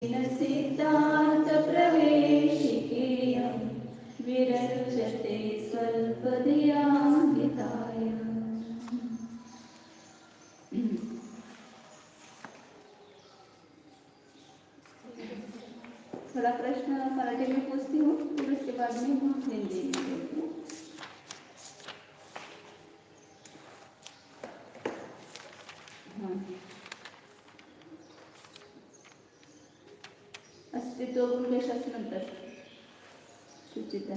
सिद्धांत प्रवेशिकेयं विरच्यते स्वल्पधियाङ्गिताय। थोड़ा प्रश्न मराठी में पूछती हूँ, फिर उसके बाद में हिंदी में बोलती हूँ। अस्तित्व गुण कशास म्हणतात? सुचिता,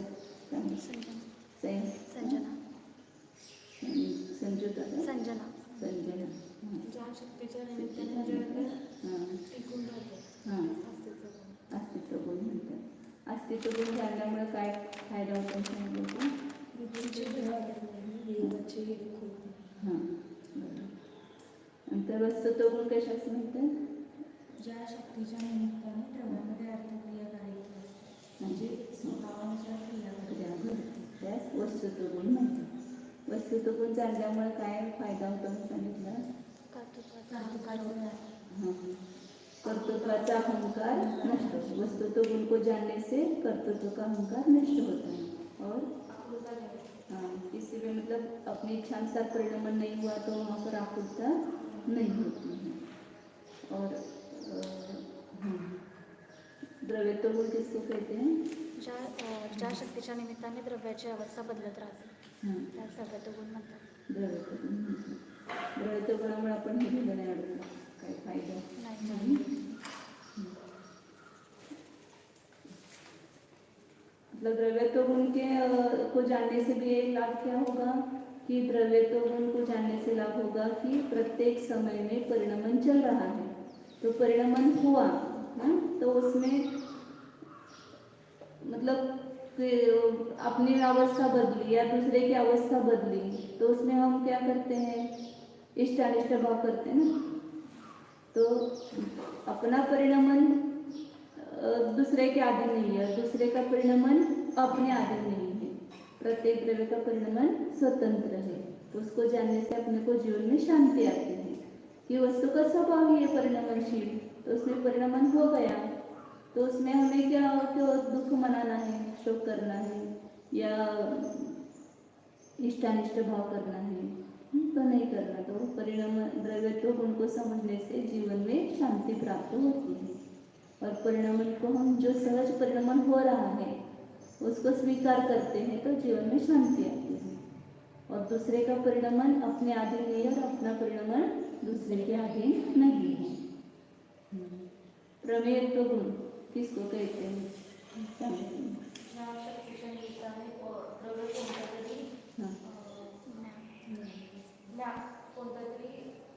संजना, संजुता, संजना, संजना. ज्या शक्तीच्या निमित्ताने टिकून राहतो अस्तित्व गुण म्हणतात. अस्तित्व गुण जाणल्यामुळे काय फायदा होतो सांगितलं? नंतर वस्तुत्व गुण कशास म्हणतात? ज्या शक्तीच्या निमित्ताने द्रव्यामध्ये अर्थक्रिया करायची असते, म्हणजे स्वभावानुसार क्रिया घडते, त्यास वस्तुत्व गुण म्हणतात. वस्तुत्व गुण जाणल्यामुळे काय फायदा होतो सांगितलं? कर्तृत्वाचा अहंकार नष्ट होता. वस्तुत्व गुण को जानने से कर्तृत्व का अहंकार नष्ट होता है और किसी में मतलब अपनी इच्छानुसार परिणमन नहीं हुआ तो वहाँ पर आकुलता नहीं होती है. और द्रव्यत्व गुण किसको कहते हैं? ज्या शक्तीच्या निमित्ताने द्रव्याची अवस्था बदलत राहते त्या सगळ्यात गुण म्हणतात. द्रव्यत्व गुण म्हणतात. द्रव्यत्व गुणामुळे आपण हे घेतलं नाही अडवलं काही फायदा नाही. मतलब द्रव्यत्व गुण के को जानने से भी एक लाभ क्या होगा कि द्रव्यत्व गुण को जानने से लाभ होगा कि प्रत्येक समय में परिणमन चल रहा है, तो परिणमन हुआ तो उसमें मतलब अपनी अवस्था बदली या दूसरे की अवस्था बदली, तो उसमें हम क्या करते हैं? इष्टानिष्ट भाव करते हैं ना. तो अपना परिणमन दूसरे के आधीन नहीं है, दूसरे का परिणमन अपने आधीन नहीं है. प्रत्येक द्रव्य का परिणमन स्वतंत्र है. तो उसको जानने से अपने को जीवन में शांति आती है कि वस्तु का स्वभाव ही है परिणमनशील, तो उसमें परिणमन हो गया तो उसमें हमें क्या दुख मनाना है, शोक करना है या इष्टानिष्ट भाव करना है तो नहीं करना. तो परिणाम द्रव्यत्व गुण को समझने से जीवन में शांति प्राप्त होती है और परिणमन को हम जो सहज परिणमन हो रहा है उसको स्वीकार करते हैं तो जीवन में शांति आती है. और दूसरे का परिणमन अपने अधीन नहीं और अपना परिणमन दूसरे के अधीन नहीं है. प्रमेयत्व गुण किसको कहते हैं?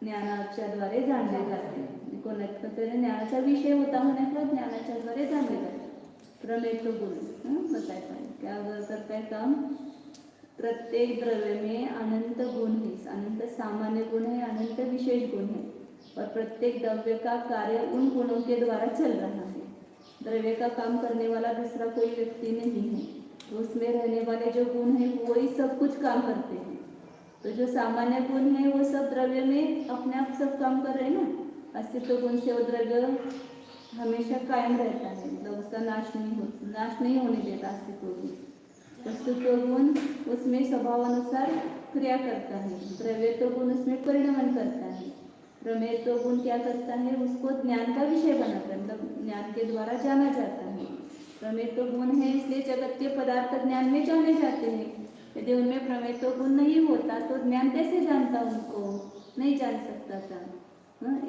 ज्ञानाच्या द्वारे जाणले जाते. कोणाच्या तरी ज्ञानाचा विषय होता होण्याचा ज्ञानाच्या द्वारे जाणले जाते. प्रमेयत्व गुण बताता है क्या करता है काम? प्रत्येक द्रव्य में अनंत गुण है. अनंत सामान्य गुण है, अनंत विशेष गुण है और प्रत्येक द्रव्य का कार्य उन गुणों के द्वारा चल रहा है. द्रव्य का काम करने वाला दूसरा कोई व्यक्ति नहीं है, तो उसमें रहने वाले जो गुण हैं वही सब कुछ काम करते हैं. तो जो सामान्य गुण है वो सब द्रव्य में अपने आप सब काम कर रहे हैं ना. अस्तित्व गुण से वो द्रव्य हमेशा कायम रहता है, मतलब उसका नाश नहीं होने देता. अस्तित्व गुण उसमें स्वभावानुसार क्रिया करता है. द्रव्यत्व गुण उसमें परिणमन करता है. प्रमेयत्व गुण क्या करता है? उसको ज्ञान का विषय बनाता है, मतलब ज्ञान के द्वारा जाना जाता है. प्रमेयत्व गुण है इसलिए जगत के पदार्थ ज्ञान में जाने जाते हैं. यदि उनमें प्रमेयत्व गुण नहीं होता तो ज्ञान कैसे जानता? उनको नहीं जान सकता था.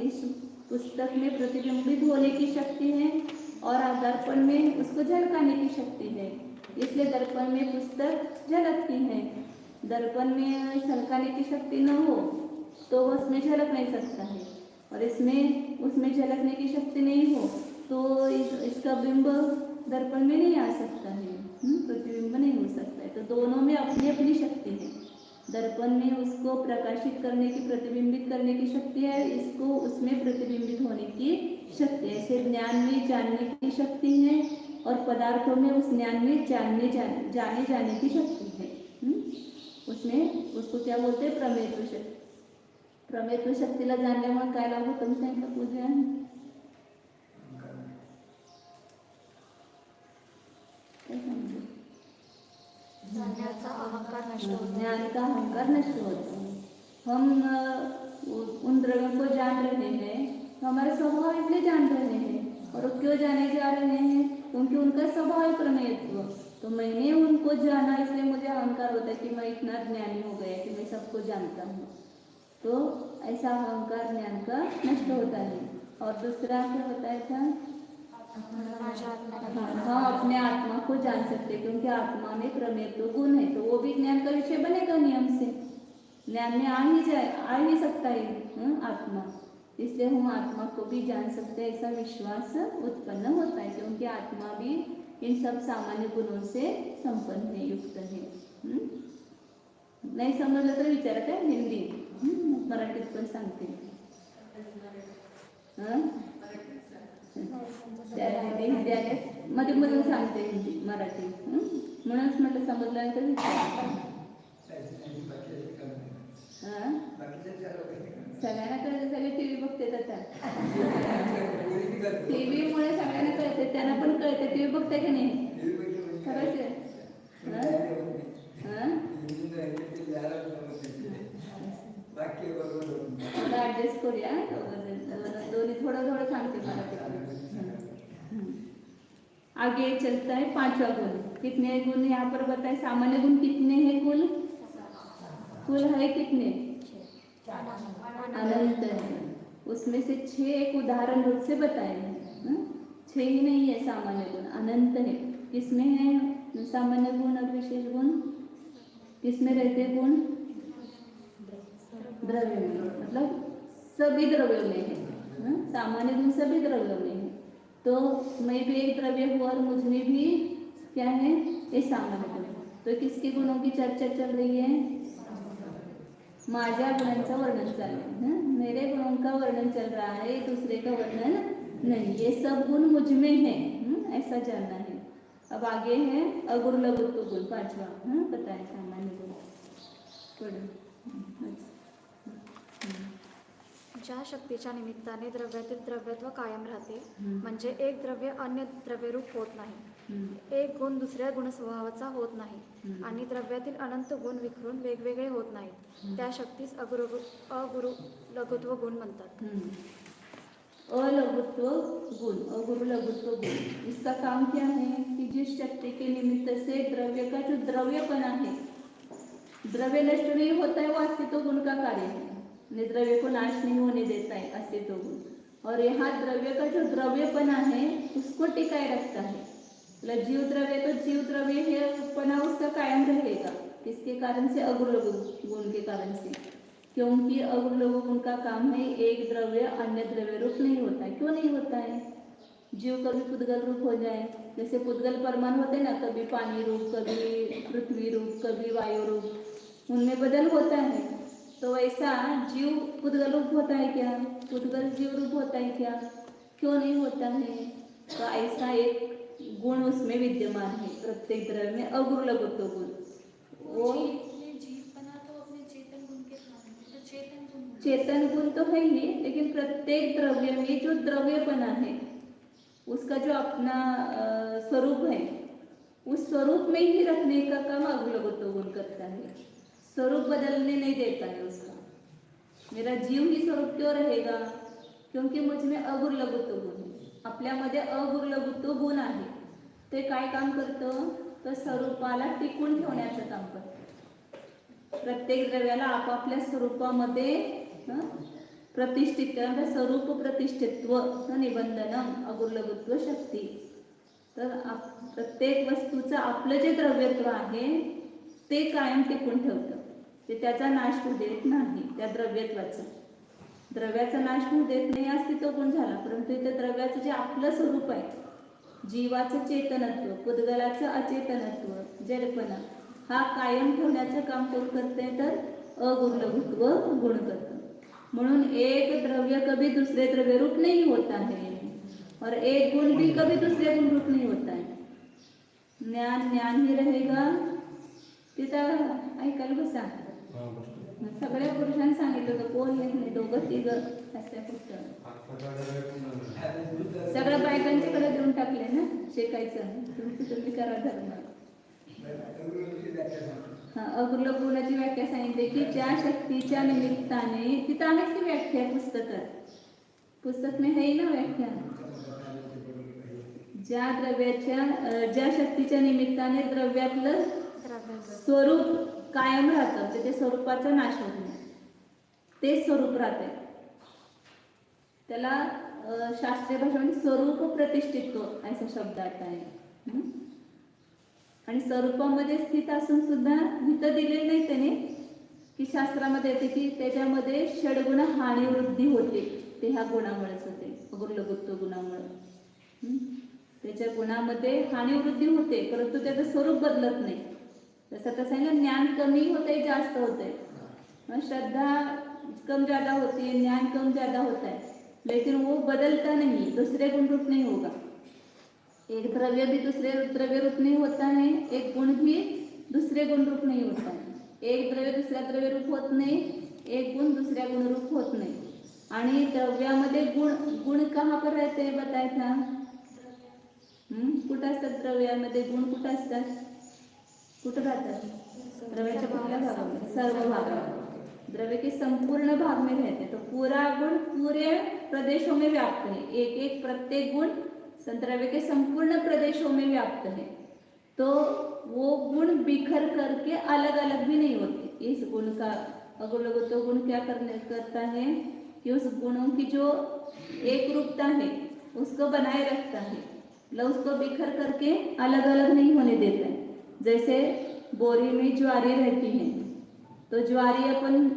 इस पुस्तक में प्रतिबिंबित होने की शक्ति है और दर्पण में उसको झलकाने की शक्ति है, इसलिए दर्पण में पुस्तक झलकती है. दर्पण में झलकाने की शक्ति न हो तो उसमें झलक नहीं सकता है, और इसमें उसमें झलकने की शक्ति नहीं हो तो इसका बिंब दर्पण में नहीं आ सकता है, प्रतिबिंब नहीं हो सकता है. तो दोनों में अपनी अपनी शक्ति है. दर्पण में उसको प्रकाशित करने की, प्रतिबिंबित करने की शक्ति है, इसको उसमें प्रतिबिंबित होने की शक्ति है. ऐसे ज्ञान में जानने की शक्ति है और पदार्थों में उस ज्ञान में जाने जाने की शक्ति है. उसमें उसको क्या बोलते हैं? प्रमेयत्व शक्ति. प्रमेयत्व शक्तीला जाणल्यामुळे काय लाभ होतो? मी सांगितलं पूजा नष्ट होतो. ज्ञान का अहंकार नष्ट होता है। हम उन द्रव्यों को जान रहे हैं, तो हमारे स्वभाव इसलिए जान रहे हैं। और वो क्यों जाने जा रहे हैं? क्योंकि उनका स्वभाव है प्रमेयत्व। तो मैंने उनको जाना, इसलिए मुझे अहंकार होता है कि मैं इतना ज्ञानी हो गया कि मैं सबको जानता हूँ। तो ऐसा अहंकार ज्ञान का नष्ट होता है। और दूसरा क्या बताया था? हाँ, अपने आत्मा को जान सकते, क्योंकि आत्मा में प्रमेयत्व गुण है, तो वो भी ज्ञान का विषय बनेगा नियम से। ज्ञान में आ ही सकता है आत्मा, इसलिए हम आत्मा को भी जान सकते हैं, ऐसा विश्वास उत्पन्न होता है, क्योंकि आत्मा भी इन सब सामान्य गुणों से संपन्न है, युक्त है। नाही समजलं तर विचारा, काय हिंदी मराठीत पण सांगते। हिंदी आले मध्ये मधून सांगते, हिंदी मराठी म्हणूनच म्हटलं समजलं तर विचारा। सगळ्यांना कळते, सगळे टीव्ही बघते आता। टीव्ही मुळे सगळ्यांना कळते, त्यांना पण कळते। टीव्ही बघते की नाही? खरंच आहे। ऍडजस्ट करूया दोन्ही, थोडं थोडं सांगते मला। आगे चलता है पांचवा गुण। कितने गुण यहाँ पर बताए? सामान्य गुण कितने हैं? कुल है कितने? अनंत है। उसमें से 6 एक उदाहरण रूप से बताए हैं। 6 ही नहीं है सामान्य गुण, अनंत है। किसमें है सामान्य गुण और विशेष गुण? किसमें रहते गुण? द्रव्य में, मतलब सभी द्रव्यों में है। सामान्य गुण सभी द्रव्यों में है। तो मैं भी एक द्रव्य हूँ और मुझ में भी क्या है? ये सामान्य गुण। तो किसके गुणों की चर्चा चल रही है? माझ्या गुणांचं वर्णन चालू है। मेरे गुणों का वर्णन चल रहा है, दूसरे का वर्णन नहीं। ये सब गुण मुझ में है, ऐसा जानना है। अब आगे है अगुरु लघुत्व गुण, पांचवा बताए सामान्य गुण। ज्या शक्तीच्या निमित्ताने द्रव्यातील द्रव्यत्व कायम राहते, म्हणजे एक द्रव्य अन्य द्रव्यरूप होत नाही, एक गुण दुसऱ्या गुणस्वभावाचा होत नाही, आणि द्रव्यातील अनंत गुण विखरून वेगवेगळे होत नाहीत, त्या शक्तीस अगुरु लघुत्व गुण म्हणतात। अलघुत्व गुण, अगुरु लघुत्व गुण, इसका काम क्या है कि जिस शक्ति के निमित्त से द्रव्य का जो द्रव्यपना है, द्रव्य नष्ट नहीं होता है, वो अस्तित्व गुण का कार्य है। द्रव्य को नाश नहीं होने देता है अस्तित्व गुण। और यहाँ द्रव्य का जो द्रव्यपना है उसको टिकाए रखता है। मतलब जीव द्रव्य, तो जीव द्रव्य है पना उसका कायम रहेगा। किसके कारण से? अगुरु लघु गुण के कारण से। क्योंकि अगुरु लघु गुण का काम है एक द्रव्य अन्य द्रव्य रूप नहीं होता है। क्यों नहीं होता है? जीव कभी पुद्गल रूप हो जाए, जैसे पुद्गल परमाणु होते ना, कभी पानी रूप, कभी पृथ्वी रूप, कभी वायु रूप, उनमें बदल होता है। तो ऐसा जीव पुद्गल रूप होता है क्या? पुद्गल जीव रूप होता है क्या? क्यों नहीं होता है? तो ऐसा एक गुण उसमें विद्यमान है प्रत्येक द्रव्य में, अगुरु लघुत्व गुण। वो जीवपना तो अपने चेतन गुण के साथ, तो चेतन गुण तो है ही, लेकिन प्रत्येक द्रव्य में जो द्रव्यपना है उसका जो अपना स्वरूप है, उस स्वरूप में ही रखने का काम अगुरु लघुत्व गुण करता है। स्वरूप बदलने नहीं देता है उसका। मेरा जीव ही स्वरूप क्यों रहेगा? क्योंकि मुझ में अगुरु लघुत्व गुण आहे। आपल्यामध्ये अगुरु लघुत्व गुण आहे, ते काय काम करतं? तर स्वरूपाला टिकून ठेवण्याचं काम करतं। प्रत्येक द्रव्याला आपापल्या स्वरूपामध्ये प्रतिष्ठित, त्यानंतर स्वरूप प्रतिष्ठित्व निबंधनम अगुरु लघुत्व शक्ती। तर प्रत्येक वस्तूचं आपलं जे द्रव्यत्व आहे ते कायम टिकून ठेवतं, ते त्याचा नाश होऊ देत नाही। त्या द्रव्याचा नाश होऊ देत नाही, अस्तित्व गुण झाला। परंतु इथे द्रव्याचं जे आपलं स्वरूप आहे, जीवाचं चेतनत्व, पुद्गलाचं अचेतनत्व, जडपणा, हा कायम ठेवण्याचं काम कोण करते? तर अगुरु लघुत्व गुण करतं। म्हणून एक द्रव्य कभी दूसरे द्रव्य रूप नहीं होता है, और एक गुण भी कभी दूसरे गुण रूप नहीं होता है। ज्ञान ही रहेगा। तिथं ऐकायला बसा, सगळ्या पुरुषांनी सांगितलं होतं, कोण येत नाही, दोघं तिघं असल्या पुस्तक सगळ्या बायकांच्याकडे देऊन टाकले ना शिकायचं, तुम्ही करा धर्म। अगुरलक गुणाची व्याख्या सांगितली की ज्या शक्तीच्या निमित्ताने, तिथं आहेच की व्याख्या पुस्तकात, पुस्तक में है ना व्याख्या, ज्या द्रव्याच्या ज्या शक्तीच्या निमित्ताने द्रव्यातलं स्वरूप कायम राहतं, ते स्वरूपाचा नाश होत नाही, ते स्वरूप राहते, त्याला शास्त्रीय भाषेमध्ये स्वरूप प्रतिष्ठित्व असा शब्द आता आहे. आणि स्वरूपामध्ये स्थित असून सुद्धा इथं दिलेले नाही त्याने की शास्त्रामध्ये येते की त्याच्यामध्ये षडगुण हानी वृद्धी होते, ते ह्या गुणामुळेच होते, अगुरलघुत्व गुणामुळे. त्याच्या गुणामध्ये हानी वृद्धी होते, परंतु त्याचं स्वरूप बदलत नाही. तसं कसं आहे ना, ज्ञान कमी होते जास्त होते, श्रद्धा कम ज्यादा होती है, ज्ञान कम ज्यादा होता है, लेकिन वो बदलता नहीं, दूसरे गुण रूप नहीं होगा. एक द्रव्य भी दूसरे द्रव्य रूप नहीं होता है, एक गुण भी दूसरे गुण रूप नहीं होता है. एक द्रव्य दुसऱ्या द्रव्य रूप होत नाही, एक गुण दुसऱ्या गुण रूप होत नाही. आणि द्रव्यामध्ये गुण कहाँ पर रहते हैं बताया था? कुठं असतात द्रव्यामध्ये गुण, कुठं असतात, कुठं राहतात? द्रव्याच्या कुठल्या भागामध्ये? सर्व भागामध्ये. द्रव्य के संपूर्ण भाग में रहते, तो पूरा गुण पूरे प्रदेशों में व्याप्त है, एक एक प्रत्येक गुण द्रव्य के संपूर्ण प्रदेशों में व्याप्त है. तो वो गुण बिखर करके अलग अलग भी नहीं होते. इस गुण का अगुरलघुत्व गुण क्या करता है कि उस गुणों की जो एक रूपता है उसको बनाए रखता है, मतलब उसको बिखर करके अलग अलग नहीं होने देता है. जैसे बोरी में ज्वारी रहती है, तो ज्वारी अपन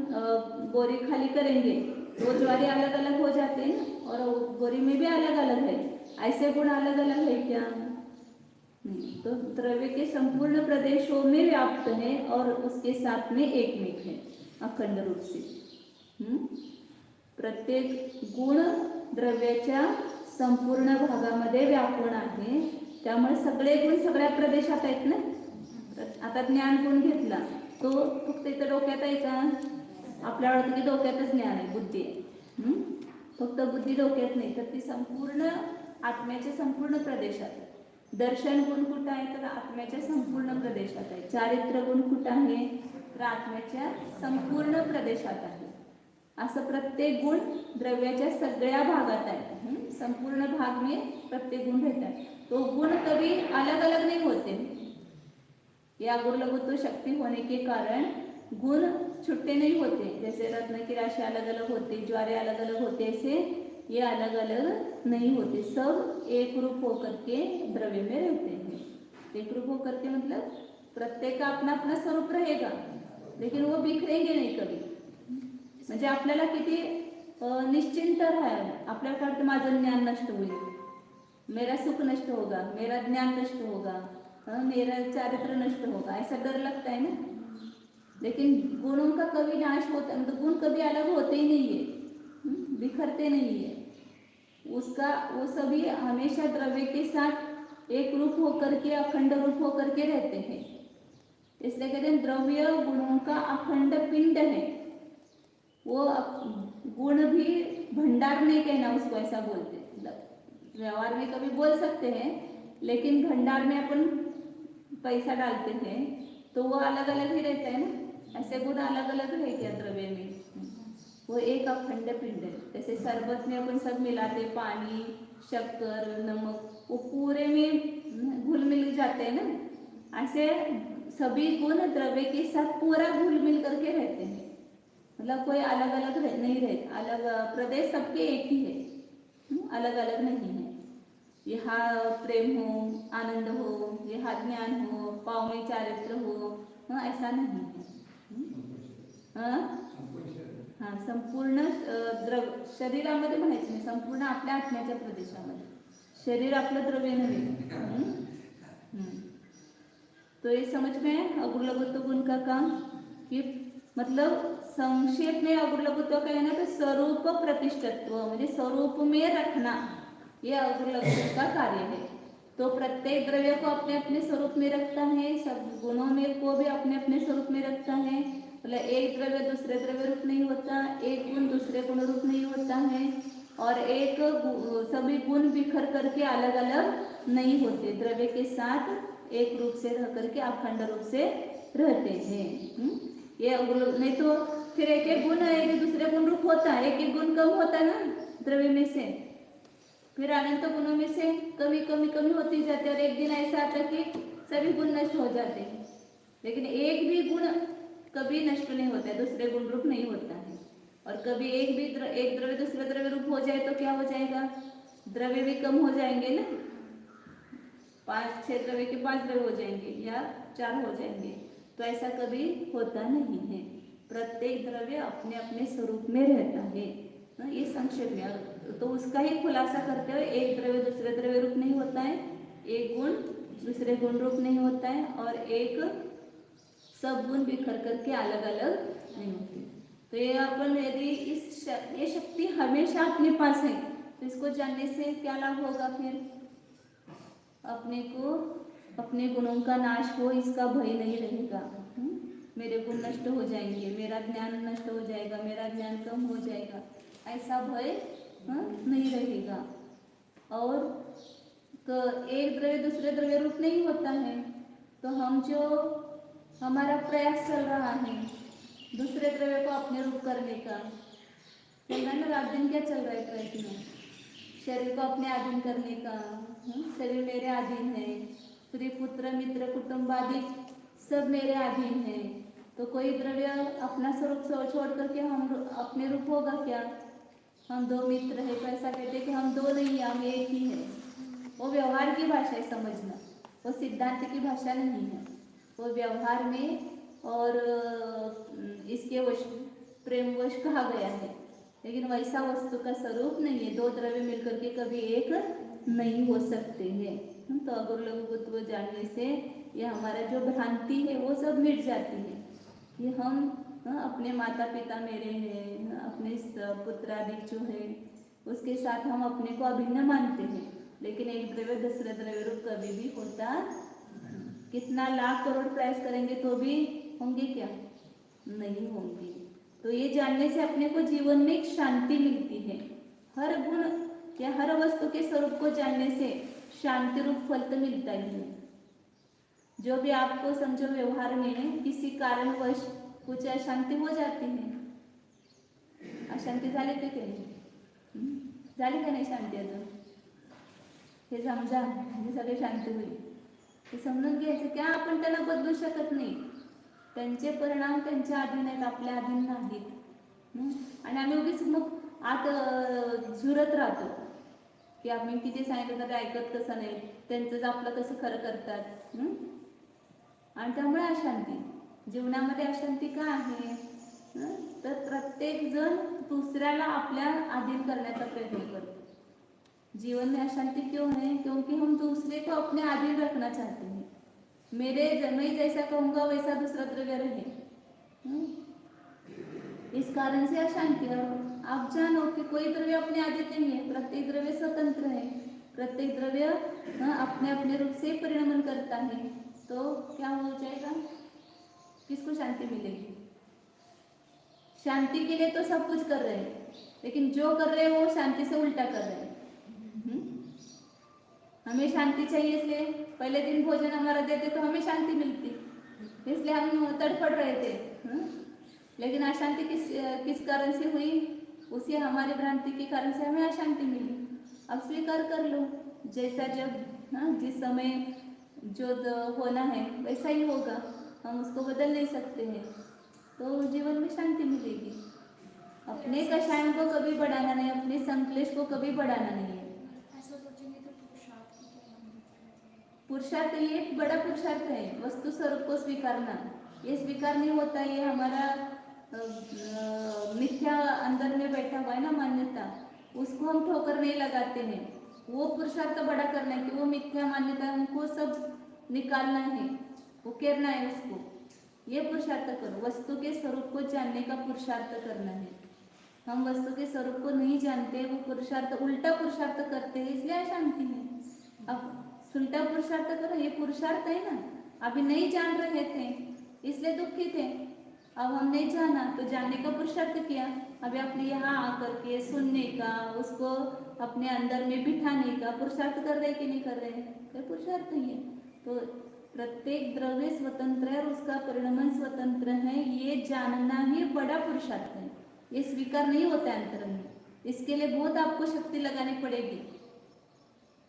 बोरी खाली करेंगे, वो ज्वारी अलग अलग हो जाते हैं ना, और बोरी में भी अलग अलग है. ऐसे गुण अलग अलग है क्या? तो द्रव्य के संपूर्ण प्रदेशों में व्याप्त है और उसके साथ में एकमेक है अखंड रूप से. प्रत्येक गुण द्रव्याच्या संपूर्ण भागामध्ये व्यापून आहे, त्यामुळे सगळे गुण सगळ्या प्रदेशात आहेत ना. आता ज्ञान गुण घेतला, तो फक्त इथं डोक्यात आहे का? आपल्या वाटतं की डोक्यातच ज्ञान आहे, बुद्धी आहे, फक्त बुद्धी डोक्यात नाही, तर ती संपूर्ण आत्म्याच्या संपूर्ण प्रदेशात. दर्शन गुण कुठं आहे? तर आत्म्याच्या संपूर्ण प्रदेशात आहे. चारित्र्य गुण कुठं आहे? तर आत्म्याच्या संपूर्ण प्रदेशात आहे. असं प्रत्येक गुण द्रव्याच्या सगळ्या भागात आहे, संपूर्ण भाग में प्रत्येक गुण रहता. तो गुण कभी अलग अलग नहीं होते. या अगुरलघुत्व शक्ति होने के कारण गुण छुट्टे नहीं होते, जैसे रत्न की राशि अलग अलग होती, ज्वारे अलग अलग होते, ऐसे ये अलग अलग नहीं होते, सब एक रूप होकर के द्रव्य में रहते हैं. एक रूप होकर के मतलब प्रत्येक का अपना अपना स्वरूप रहेगा, लेकिन वो बिखरेंगे नहीं कभी. म्हणजे आपल्याला किती निश्चिंत राहायला, आपल्याला वाटतं माझं ज्ञान नष्ट होईल, मेरा सुख नष्ट होगा, मेरा ज्ञान नष्ट होगा, मेरा चारित्र नष्ट होगा, ऐसा डर लगता है ना. लेकिन गुणों का कभी नाश होता है, मतलब गुण कभी अलग होते ही नहीं है, बिखरते नहीं है. उसका वो सभी हमेशा द्रव्य के साथ एक रूप होकर के अखंड रूप होकर के रहते हैं. इसलिए कहते हैं द्रव्य गुणों का अखंड पिंड है. वो गुण भी भंडार नहीं कहना उसको, ऐसा बोलते हैं. व्यवहार में कभी बोल सकते हैं, लेकिन भंडार में अपन पैसा डालते हैं तो वो अलग अलग ही रहता है ना. ऐसे गुण अलग अलग है क्या द्रव्य में? वो एक अखंड पिंड है. जैसे शरबत में अपन सब मिलाते, पानी, शक्कर, नमक, वो पूरे में घुल मिल जाते हैं ना. ऐसे सभी गुण द्रव्य के साथ पूरा घुल मिल करके रहते हैं, मतलब कोई अलग अलग नहीं रहते. अलग प्रदेश सबके एक ही है, अलग अलग नहीं है. यहाँ प्रेम हो, आनंद हो, यहाँ ज्ञान हो, पाव में चारित्र हो, ऐसा नहीं है. हाँ, संपूर्ण शरीरामध्ये म्हणायचं नाही, संपूर्ण आपल्या आत्म्याच्या प्रदेशामध्ये. शरीर आपलं द्रव्य नव्हे. तो ये समझ में अगुरलघुत्व गुण का काम, कि मतलब संक्षेप में अगुरलघुत्व का है ना, तो स्वरूप प्रतिष्ठत्व म्हणजे स्वरूप में रखना, ये अगुरलघुत्व का कार्य है. तो प्रत्येक द्रव्य को अपने अपने स्वरूप में रखता है, सब गुणों में को भी अपने अपने स्वरूप में रखता है. मतलब एक द्रव्य दूसरे द्रव्य रूप नहीं होता, एक गुण दूसरे गुण रूप नहीं होता है, और एक सभी गुण बिखर करके अलग अलग नहीं होते, द्रव्य के साथ एक रूप से रह करके अखंड रूप से रहते हैं। ये नहीं तो फिर एक एक गुण है कि दूसरे गुण रूप होता है, एक एक गुण कम होता है ना द्रव्य में से, फिर अनंत गुणों में से कमी कमी कमी होती जाती है और एक दिन ऐसा आता कि सभी गुण नष्ट हो जाते हैं। लेकिन एक भी गुण कभी नष्ट नहीं होता है, दूसरे गुण रूप नहीं होता है। और कभी एक द्रव्य दूसरे द्रव्य रूप हो जाए तो क्या हो जाएगा, द्रव्य भी कम हो जाएंगे ना, 5-6 द्रव्य के 5 द्रव्य हो जाएंगे या 4 हो जाएंगे। तो ऐसा कभी होता नहीं है, प्रत्येक द्रव्य अपने अपने स्वरूप में रहता है। ये संक्षेप में, तो उसका ही खुलासा करते हुए एक द्रव्य दूसरे द्रव्य रूप नहीं होता है, एक गुण दूसरे गुण रूप नहीं होता है, और एक सब गुण बिखर करके अलग अलग नहीं होते। तो ये अपन यदि ये शक्ति हमेशा अपने पास है तो इसको जानने से क्या लाभ होगा, फिर अपने को अपने गुणों का नाश हो इसका भय नहीं रहेगा। मेरे गुण नष्ट हो जाएंगे, मेरा ज्ञान नष्ट हो जाएगा, मेरा ज्ञान कम हो जाएगा, ऐसा भय नहीं रहेगा। और तो एक द्रव्य दूसरे द्रव्य रूप नहीं होता है, तो हम जो हमारा प्रयास चल रहा है दूसरे द्रव्य को अपने रूप करने का, चल रहा है ना, रात दिन क्या चल रहा है प्रयत्न, शरीर को अपने अधीन करने का। शरीर मेरे अधीन है, स्त्री पुत्र मित्र कुटुंब आदि सब मेरे अधीन है, तो कोई द्रव्य अपना स्वरूप छोड़ करके हम अपने रूप होगा क्या? हम दो मित्र है तो ऐसा कहते कि हम दो नहीं है, हम एक ही है। वो व्यवहार की भाषा है, समझना, वो सिद्धांत की भाषा नहीं है, वो व्यवहार में और इसके वश प्रेम वश कहा गया है, लेकिन वैसा वस्तु का स्वरूप नहीं है। दो द्रव्य मिलकर के कभी एक नहीं हो सकते हैं। तो अगर लघुत्व जानने से ये हमारा जो भ्रांति है वो सब मिट जाती है कि हम अपने माता पिता मेरे हैं, अपने पुत्र आदि जो है उसके साथ हम अपने को अभिन्न मानते हैं, लेकिन एक द्रव्य दूसरे द्रव्य रूप कभी भी होता, कितना लाख करोड़ प्रयास करेंगे तो भी होंगे क्या? नहीं होंगे। तो ये जानने से अपने को जीवन में एक शांति मिलती है। हर गुण या हर वस्तु के स्वरूप को जानने से शांति रूप फल तो मिलता ही है। जो भी आपको समझो व्यवहार में किसी कारणवश कुछ अशांति हो जाती है, अशांती झाली ते की नाही, झाली का नाही शांती अजून? हे समजा, हे सगळे शांती होईल, हे समजून घ्यायचं की आपण त्यांना बदलू शकत नाही, त्यांचे परिणाम त्यांच्या अधीन आहेत, आपल्या अधीन नाहीत। आणि आम्ही उगीच मग आत झुरत राहतो की आम्ही किती सांगितलं तर ऐकत कसं नाही, त्यांचंच आपलं कसं खरं करतात, आणि त्यामुळे अशांती जीवनामध्ये अशांती का आहे? तर प्रत्येक जण दूसऱ्याला आपल्या अधीन करण्याचा प्रयत्न करतो। जीवन में अशांति क्यों है? क्योंकि हम दूसरे को अपने अधीन रखना चाहते हैं। मैं जैसा कहूँगा वैसा दूसरा द्रव्य रहे, इस कारण से अशांति है। आप जानो कि कोई द्रव्य अपने अधीन नहीं है, प्रत्येक द्रव्य स्वतंत्र है, प्रत्येक द्रव्य अपने अपने रूप से परिणमन करता है। तो क्या हो जाएगा? किसको शांति मिलेगी? शांति के लिए तो सब कुछ कर रहे हैं, लेकिन जो कर रहे हैं वो शांति से उल्टा कर रहे हैं। हमें शांति चाहिए, इसलिए पहले दिन भोजन हमारा देते तो हमें शांति मिलती, इसलिए हम तड़फड़ रहे थे। लेकिन अशांति किस कारण से हुई? उसी हमारी भ्रांति के कारण से हमें अशांति मिली। अब स्वीकार कर लो, जैसा जब जिस समय जो होना है वैसा ही होगा, हम उसको बदल नहीं सकते हैं, तो जीवन में शांति मिलेगी। अपने कषायों को कभी बढ़ाना नहीं, अपने संक्लेश को कभी बढ़ाना नहीं है। पुरुषार्थ ये एक बड़ा पुरुषार्थ है, वस्तु स्वरूप को स्वीकारना। ये स्वीकार नहीं होता, ये हमारा मिथ्या अंदर में बैठा हुआ है ना, मान्यता, उसको हम ठोकर नहीं लगाते हैं। वो पुरुषार्थ बड़ा करना है कि वो मिथ्या मान्यता उनको सब निकालना है, उकेरना है उसको। ये पुरुषार्थ करो, वस्तु के स्वरूप को जानने का पुरुषार्थ करना है। हम वस्तु के स्वरूप को नहीं जानते, वो पुरुषार्थ उल्टा पुरुषार्थ करते हैं, इसलिए अशांति है। अब उल्टा पुरुषार्थ करो, ये पुरुषार्थ है ना। अभी नहीं जान रहे थे इसलिए दुखी थे, अब हम नहीं जाना तो जानने का पुरुषार्थ किया। अभी अपने यहाँ आकर के सुनने का, उसको अपने अंदर में बिठाने का पुरुषार्थ कर रहे कि नहीं कर रहे? कोई पुरुषार्थ नहीं है। तो प्रत्येक द्रव्य स्वतंत्र है और उसका परिणमन स्वतंत्र है, ये जानना ही बड़ा पुरुषार्थ है। ये स्वीकार नहीं होता है अंतर में, इसके लिए बहुत आपको शक्ति लगानी पड़ेगी।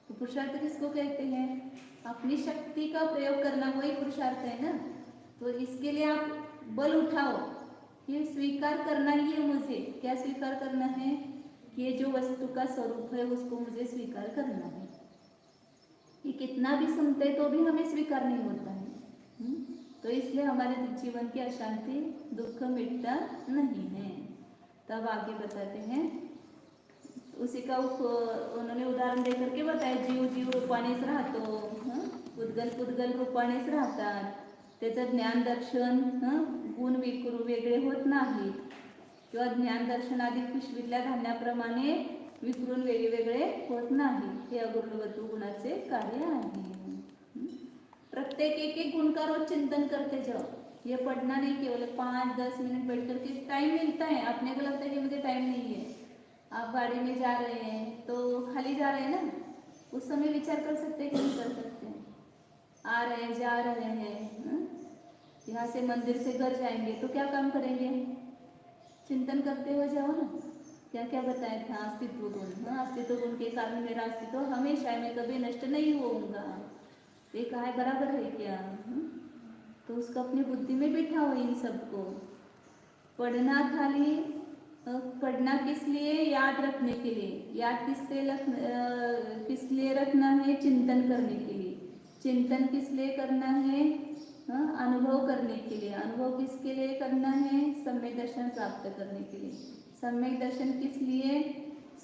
तो पुरुषार्थ किसको कहते हैं? अपनी शक्ति का प्रयोग करना, वही पुरुषार्थ है ना। तो इसके लिए आप बल उठाओ, ये स्वीकार करना ही है मुझे। क्या स्वीकार करना है? कि ये जो वस्तु का स्वरूप है उसको मुझे स्वीकार करना है। ये कितना भी सुनते तो भी हमें स्वीकार नहीं होता है। तो इसलिए हमारे जीवन की अशांति, दुख मिटता नहीं है। तब आगे बताते हैं, उसी का उन्होंने उदाहरण दे करके बताया, जीव जीव रूपानेच राहतो, पुद्गल पुद्गल रूपानेच राहतात, त्याचं ज्ञान दर्शन गुण विकृ वेगळे होत नाहीत, किंवा ज्ञान दर्शन आधी पिशवीतल्या धान्याप्रमाणे विखरून वेगवेगळे होत नाही। हे अगुरुवतू गुणाचे कार्य आहे। प्रत्येक एक एक गुण का रोज चिंतन करते जाओ। ये पढ़ना नहीं, केवल 5-10 मिनट बैठ करके टाइम मिलता है, अपने को लगता है कि मुझे टाइम नहीं है। आप गाड़ी में जा रहे हैं तो खाली जा रहे हैं ना, उस समय विचार कर सकते हैं कि नहीं कर सकते हैं? आ रहे हैं, जा रहे हैं, यहाँ से मंदिर से घर जाएंगे तो क्या काम करेंगे? चिंतन करते हुए जाओ ना। क्या क्या बताया था? अस्तित्व गुण। अस्तित्व गुण के कारण मेरा अस्तित्व हमेशा है, मैं कभी नष्ट नहीं होऊंगा। ये कहा है, बराबर है क्या? तो उसको अपनी बुद्धि में बिठाओ इन सबको। पढ़ना खाली पढ़ना किस लिए? याद रखने के लिए। याद किस लिए रखना है? चिंतन करने के लिए। चिंतन किस लिए करना है? अनुभव करने के लिए। अनुभव किसके लिए करना है? सम्यक दर्शन प्राप्त करने के लिए। सम्यक दर्शन किस लिए?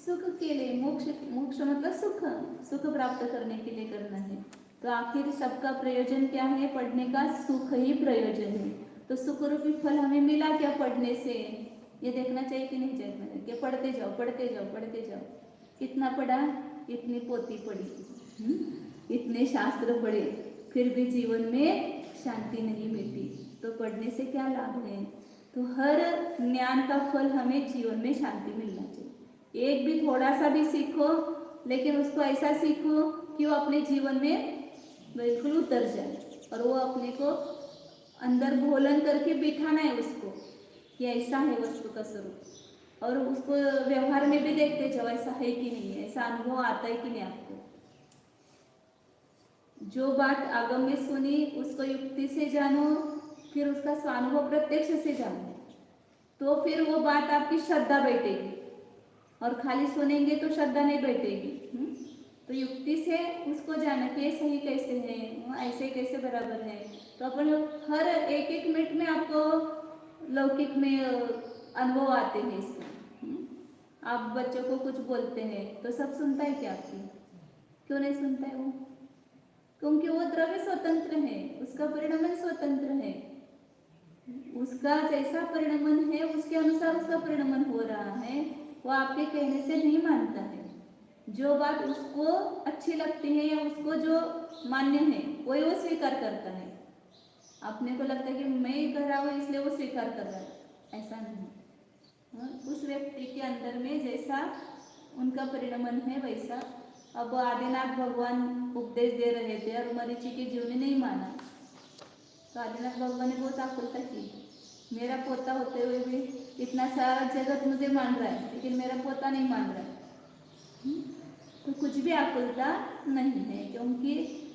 सुख के लिए। मोक्ष, मोक्ष मतलब सुख, सुख प्राप्त करने के लिए करना है। तो आखिर सबका प्रयोजन क्या है? पढ़ने का सुख ही प्रयोजन है। तो सुख रूपी फल हमें मिला क्या पढ़ने से? ये देखना चाहिए कि नहीं देखना चाहिए? कि पढ़ते जाओ पढ़ते जाओ पढ़ते जाओ। कितना पढ़ा? इतनी पोथी पढ़ी, इतने शास्त्र पढ़े, फिर भी जीवन में शांति नहीं मिलती। तो पढ़ने से क्या लाभ है? तो हर ज्ञान का फल हमें जीवन में शांति मिलना चाहिए। एक भी थोड़ा सा भी सीखो, लेकिन उसको ऐसा सीखो कि वो अपने जीवन में बिल्कुल उतर जाए, और वो अपने को अंदर भोलन करके बिठाना है उसको कि ऐसा है वस्तु का स्वरूप। और उसको व्यवहार में भी देखते जाओ, ऐसा है कि नहीं है, ऐसा अनुभव आता है कि नहीं आपको। जो बात आगम में सुनी उसको युक्ति से जानो, फिर उसका स्वानुभव प्रत्यक्ष से जानो, तो फिर वो बात आपकी श्रद्धा बैठेगी। और खाली सुनेंगे तो श्रद्धा नहीं बैठेगी। तो युक्ति से उसको जाना कि ये सही कैसे है, ऐसे कैसे बराबर है। तो अपन हर एक एक मिनट में आपको लौकिक में अनुभव आते हैं इसका। आप बच्चों को कुछ बोलते हैं तो सब सुनता है क्या आपकी? क्यों नहीं सुनता है वो? क्योंकि वो द्रव्य स्वतंत्र है, उसका परिणमन स्वतंत्र है। उसका जैसा परिणमन है उसके अनुसार उसका परिणमन हो रहा है। वो आपके कहने से नहीं मानता है। जो बात उसको अच्छी लगती है या उसको जो मान्य है वही वो स्वीकार करता है। अपने को लगता है कि मैं कर रहा हूँ इसलिए वो स्वीकार कर रहा है, ऐसा नहीं। उस व्यक्ति के अंदर में जैसा उनका परिणमन है वैसा। अब आदिनाथ भगवान उपदेश दे रहे थे और मरीचि के जीव ने नहीं माना, तो आदिनाथ भगवान ने बहुत आकुलता की। मेरा पोता होते हुए भी इतना सारा जगत मुझे मान रहा है, लेकिन मेरा पोता नहीं मान रहा है। तो कुछ भी आकुलता नहीं है, क्योंकि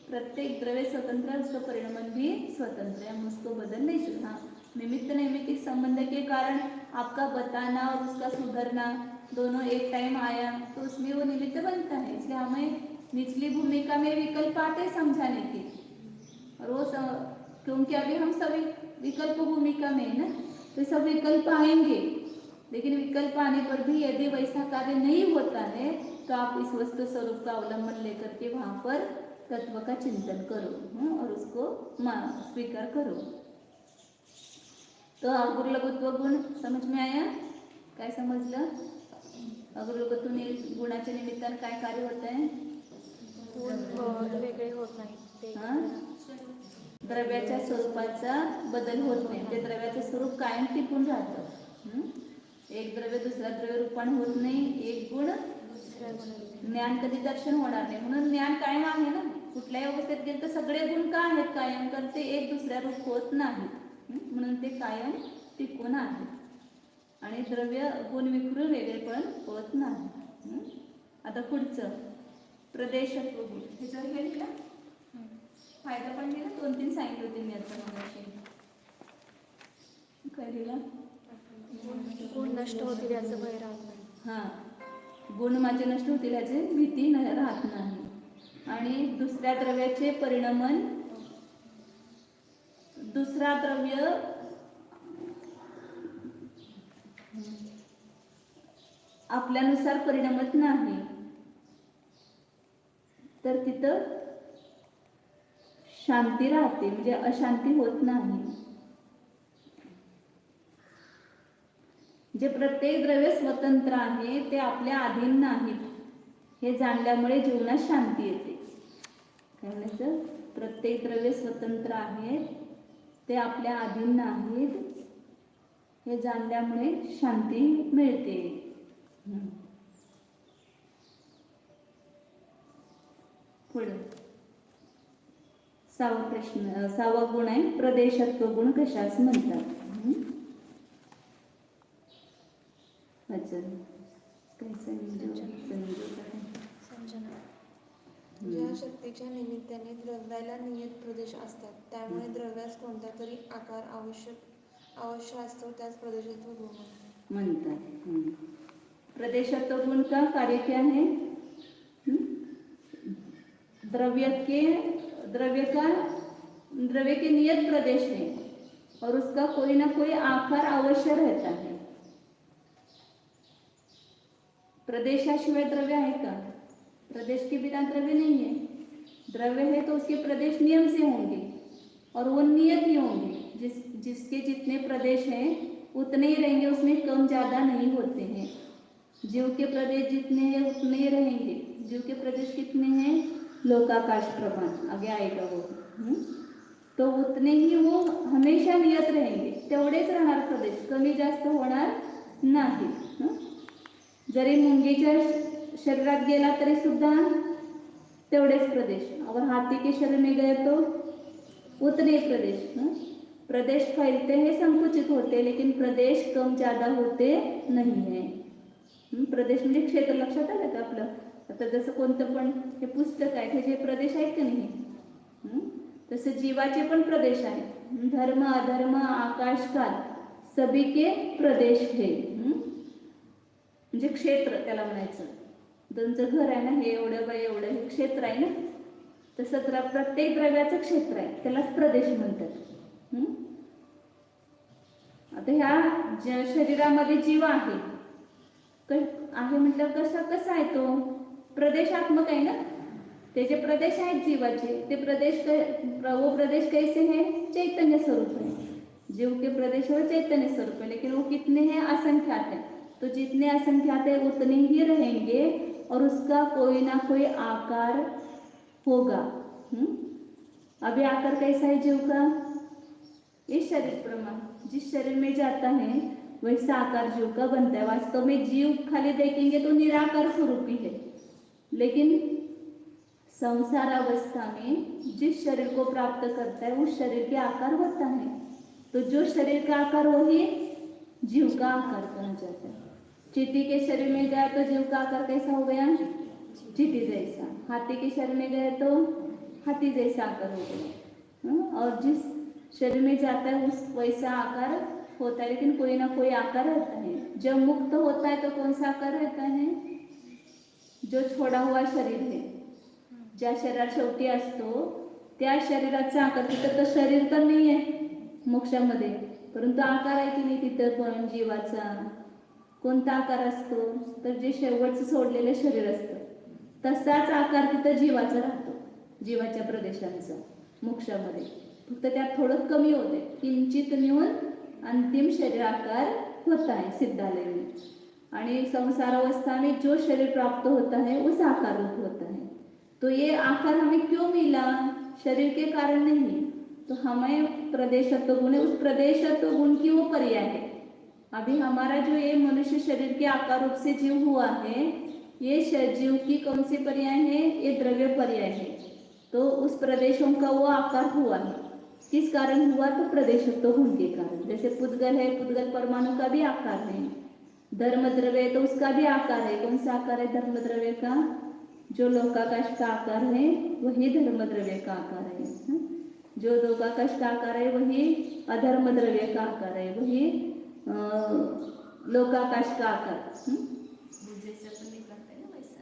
प्रत्येक द्रव्य स्वतंत्र है, उसका परिणमन भी स्वतंत्र है। हम उसको बदल नहीं सकते। हाँ, निमित्त नैमित्तिक संबंध के कारण आपका बताना और उसका सुधरना दोनों एक टाइम आया तो उसमें वो निमित्त बनता है। इसलिए हमें निचली भूमिका में विकल्प आते समझाने के, और वो क्योंकि अभी हम सभी विकल्प भूमिका में है ना, तो सब विकल्प आएंगे। लेकिन विकल्प आने पर भी यदि वैसा कार्य नहीं होता है तो आप इस वस्तु स्वरूप का अवलंबन लेकर के वहाँ पर तत्व का चिंतन करो और उसको स्वीकार करो। तो अगुरुलघुत्व गुण समझ में आया? काय समजलं? अगुरुलघुत्व गुणाच्या निमित्तानं काय कार्य होत आहे? गुण वेगळे होत नाही, द्रव्याच्या स्वरूपाचा बदल होत नाही, ते द्रव्याचं स्वरूप कायम टिकून राहतं। एक द्रव्य दुसऱ्या द्रव्य रूपाने होत नाही, एक गुण ज्ञान कधी दर्शन होणार नाही, म्हणून ज्ञान कायम आहे ना, कुठल्याही अवस्थेत बघायला गेलं तर सगळे गुण का आहेत कायम, तर ते एक दुसऱ्या रूप होत नाहीत, म्हणून ते कायम टिकून आहेत आणि द्रव्य गुण विखरून वेगळेपण होत नाही. आता पुढचं प्रदेशत्व गुण, हे जर हे लिहिलं फायदा पण लिहिला, 2-3 सांगितले होते मी आता मगाशी. काय लिहिलं? गुण नष्ट होतील याचं भय राहत नाही. हां, गुण माझे नष्ट होतील याची भीती राहत नाही. आणि दुसऱ्या द्रव्याचे परिणमन, दुसरा द्रव्य आपल्यानुसार परिणमत नाही, तर तिथं शांती राहते, म्हणजे अशांती होत नाही. जे प्रत्येक द्रव्य स्वतंत्र आहे ते आपल्या अधीन नाहीत, हे जाणल्यामुळे जीवनात शांती येते. काय म्हणायचं? प्रत्येक द्रव्य स्वतंत्र आहेत, ते आपल्या अधीन नाहीत, हे जाणल्यामुळे शांती मिळते. पुढे 6वा प्रश्न, 6वा गुण आहे प्रदेशत्व गुण कशास म्हणतात? ज्या शक्तीच्या निमित्ताने द्रव्याला नियत प्रदेश असतात, त्यामुळे द्रव्यास कोणता तरी आकार अवश्य असतो, त्यास प्रदेशत्व गुण म्हणतात. प्रदेशत्व गुण का कार्य क्या है? द्रव्य के नियत प्रदेश है और उसका कोई ना कोई आकार अवश्य रहता है. प्रदेशाशिवाय द्रव्य है का? प्रदेश के बिना द्रव्य नहीं है. द्रव्य है तो उसके प्रदेश नियम से होंगे और वो नियत ही होंगे. जिसके जितने प्रदेश हैं उतने ही रहेंगे, उसमें कम ज़्यादा नहीं होते हैं. जीव के प्रदेश जितने हैं उतने ही रहेंगे. जीव के प्रदेश कितने हैं? लोकाकाश प्रमाण आगे आएगा वो. तो उतने ही वो हमेशा नियत रहेंगे, तेवढेच राहणार प्रदेश, कमी जास्त होणार नाही. जरी मुंगीच्या शरीरात गेला तरी सुद्धा तेवढेच प्रदेश. अगर हाथी के शरीर में गए तो उतने प्रदेश. प्रदेश फैलते हैं, संकुचित होते, लेकिन प्रदेश कम ज्यादा होते नहीं है. प्रदेश म्हणजे क्षेत्र. लक्षात आलं का आपलं? आता जसं कोणतं पण हे पुस्तक आहे, त्याचे प्रदेश आहेत का नाही? तसं जीवाचे पण प्रदेश आहेत. धर्म अधर्म आकाश काल सभी के प्रदेश है. म्हणजे क्षेत्र त्याला म्हणायचं. तुमचं घर आहे ना, हे एवढं बाय एवढं हे क्षेत्र आहे ना, तसं प्रत्येक द्रव्याचं क्षेत्र आहे, त्यालाच प्रदेश म्हणतात. आता ह्या शरीरामध्ये जीव आहे म्हटलं कसा आहे तो? प्रदेशात्मक आहे ना, त्याचे प्रदेश आहेत जीवाचे. ते वो प्रदेश कैसे है? चैतन्य स्वरूप है. जीव के प्रदेश वो चैतन्य स्वरूप है, लेकिन वो कितने हैं? असंख्यात है. तो जितने असंख्यात है उतने ही रहेंगे और उसका कोई ना कोई आकार होगा. अभी आकार कैसा है जीव का? इस शरीर प्रमाण जिस शरीर में जाता है वैसा आकार जीव का बनता है. वास्तव में जीव खाली देखेंगे तो निराकार स्वरूपी है, लेकिन संसार अवस्था में जिस शरीर को प्राप्त करता है उस शरीर के आकार होता है. तो जो शरीर का आकार वही जीव का आकार कहा जाता है. चींटी के शरीर में गया तो जीव का आकार कैसा हो गया? चींटी जैसा. हाथी के शरीर में गया तो हाथी जैसा आकार हो गया. और जिस शरीर में जाता है उस वैसा आकार होता है, लेकिन कोई ना कोई आकार रहता है. जब मुक्त होता है तो कौन सा आकार रहता है? जो छोड़ा हुआ शरीर है, ज्या शरीरात शेवटी असतो त्या शरीराचा आकार. तिथं तर शरीर तर नाही आहे मोक्षामध्ये, परंतु आकार आहे की नाही तिथं पण जीवाचा? कोणता आकार असतो? तर जे शेवटचं सोडलेलं शरीर असतं तसाच आकार तिथं जीवाचा राहतो, जीवाच्या प्रदेशांचा मोक्षामध्ये. फक्त त्यात थोडं कमी होते, किंचित न्यून अंतिम शरीर आकार होता है सिद्धालय में. आणि संसारावस्था में जो शरीर प्राप्त होता है उस आकार रूप होता है. तो ये आकार हमें क्यों मिला? शरीर के कारण नहीं. तो हमें प्रदेशत्व गुण है, उस प्रदेशत्व गुण की वो पर्याय है. अभी हमारा जो ये मनुष्य शरीर के आकार रूप से जीव हुआ है, ये जीव की कौन सी पर्याय है? ये द्रव्य पर्याय है. तो उस उस प्रदेशों का वो आकार हुआ है। किस कारण हुआ? तो प्रदेशत्व गुण के कारण। जैसे पुद्गल है, पुद्गल परमाणु का भी आकार है। धर्म द्रव्य तो उसका भी आकार है। कौन सा आकार है धर्म द्रव्य का? जो लोकाकाश का आकार है वही धर्म द्रव्य का आकार है। जो लोकाकाश का आकार है वही अधर्म द्रव्य का आकार है, वही लोकाकाश का आकार। जैसे अपन नहीं करते ना वैसा।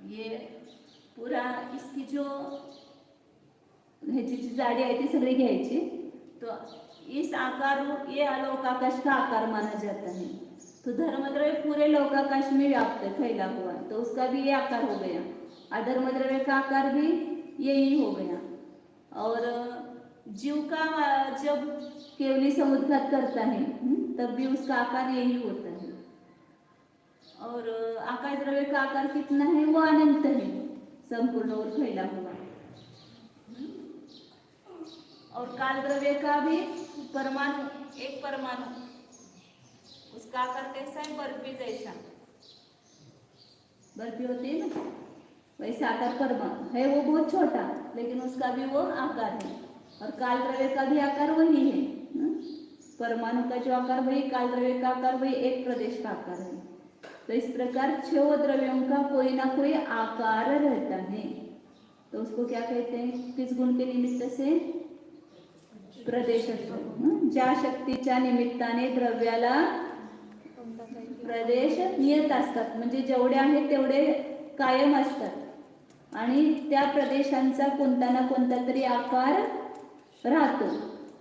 ये पुरा इसकी जो ह्याची जी जाडी आहे ती सगळी घ्यायची। तो इस आकार ये लोकाकाश का आकार माना जाता है। तो धर्मद्रव्य पूरे लोकाकाश में व्याप्त है, फैला हुआ है, तो उसका भी ये आकार हो गया। अधर्मद्रव्य का आकार भी यही हो गया। और जीव का जब केवली समुद्घात करता है तब भी उसका आकार यही होता है। और आकाश द्रव्य का आकार कितना है? वो अनंत है, संपूर्ण और फैला हुआ। और काल द्रव्य का भी परमाणु, एक परमाणु, उसका आकार कैसा है? बर्फी जैसा। बर्फी होती है ना, वैसा आकार परमाणु है, वो बहुत छोटा, लेकिन उसका भी वो आकार है। और काल द्रव्य का भी आकार वही है। परमाणु का जो आकार वही, काल द्रव्य का आकार वही, एक प्रदेश का आकार है। तो इस प्रकार 6 द्रव्यों का कोई ना कोई आकार रहता है। तो उसको क्या कहते हैं? किस गुण के निमित्त से? प्रदेशत्व। ज्या शक्तीच्या निमित्ताने द्रव्याला प्रदेश नियत असतात, म्हणजे जेवढे आहेत तेवढे कायम असतात आणि त्या प्रदेशांचा कोणता ना कोणता तरी आकार राहतो,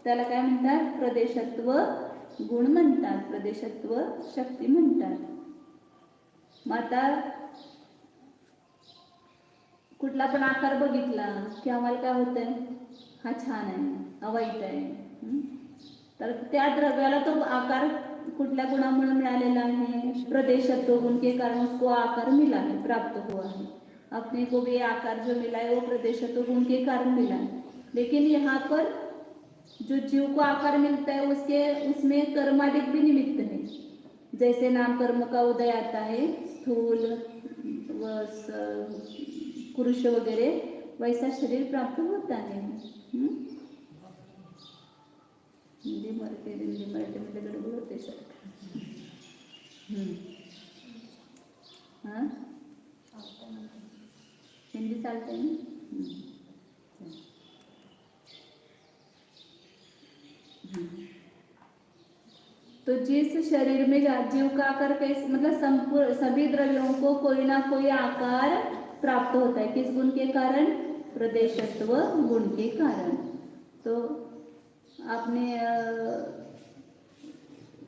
त्याला काय म्हणतात? प्रदेशत्व गुण म्हणतात, प्रदेशत्व शक्ती म्हणतात। मग आता कुठला पण आकार बघितला की आम्हाला काय होतंय? हा छान आहे, हा वाईट आहे। तर त्या द्रव्याला तो आकार कुठल्या गुणामुळे मिळालेला आहे? प्रदेशत्व गुण के कारण उसको आकार मिला है, प्राप्त हुआ है। अपने को भी आकार जो मिला है वो प्रदेशत्व गुण के कारण मिला है। लेकिन यहाँ पर जो जीव को आकार मिलता है उसमें कर्मादिक भी निमित्त है। जैसे नाम कर्म का उदय आता है, स्थूल व पुरुष वगैरह, वैसा शरीर प्राप्त होता है। हिंदी मराठी मध्ये गडबड होते सर। हाँ, हिंदी चालते हैं। तो जिस शरीर में जीव का आकार कैसे, मतलब सभी द्रव्यों को कोई ना कोई आकार प्राप्त होता है। किस गुण के कारण? प्रदेशत्व गुण के कारण। तो आपने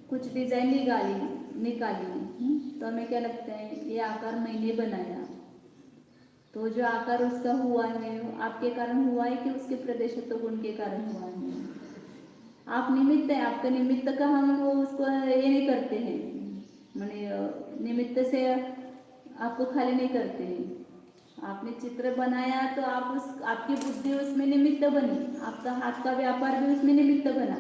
कुछ डिजाइन निकाली तो हमें क्या लगता है? ये आकार मैंने बनाया, तो जो आकार उसका हुआ है आपके कारण हुआ है कि उसके प्रदेशत्व गुण के कारण हुआ है? आप निमित्त है, आपका निमित्त का हम वो उसको ये नहीं करते हैं, माने निमित्त से आपको खाली नहीं करते हैं। आपने चित्र बनाया तो आपकी बुद्धि उसमें निमित्त बनी, आपका हाथ का व्यापार भी उसमें निमित्त बना,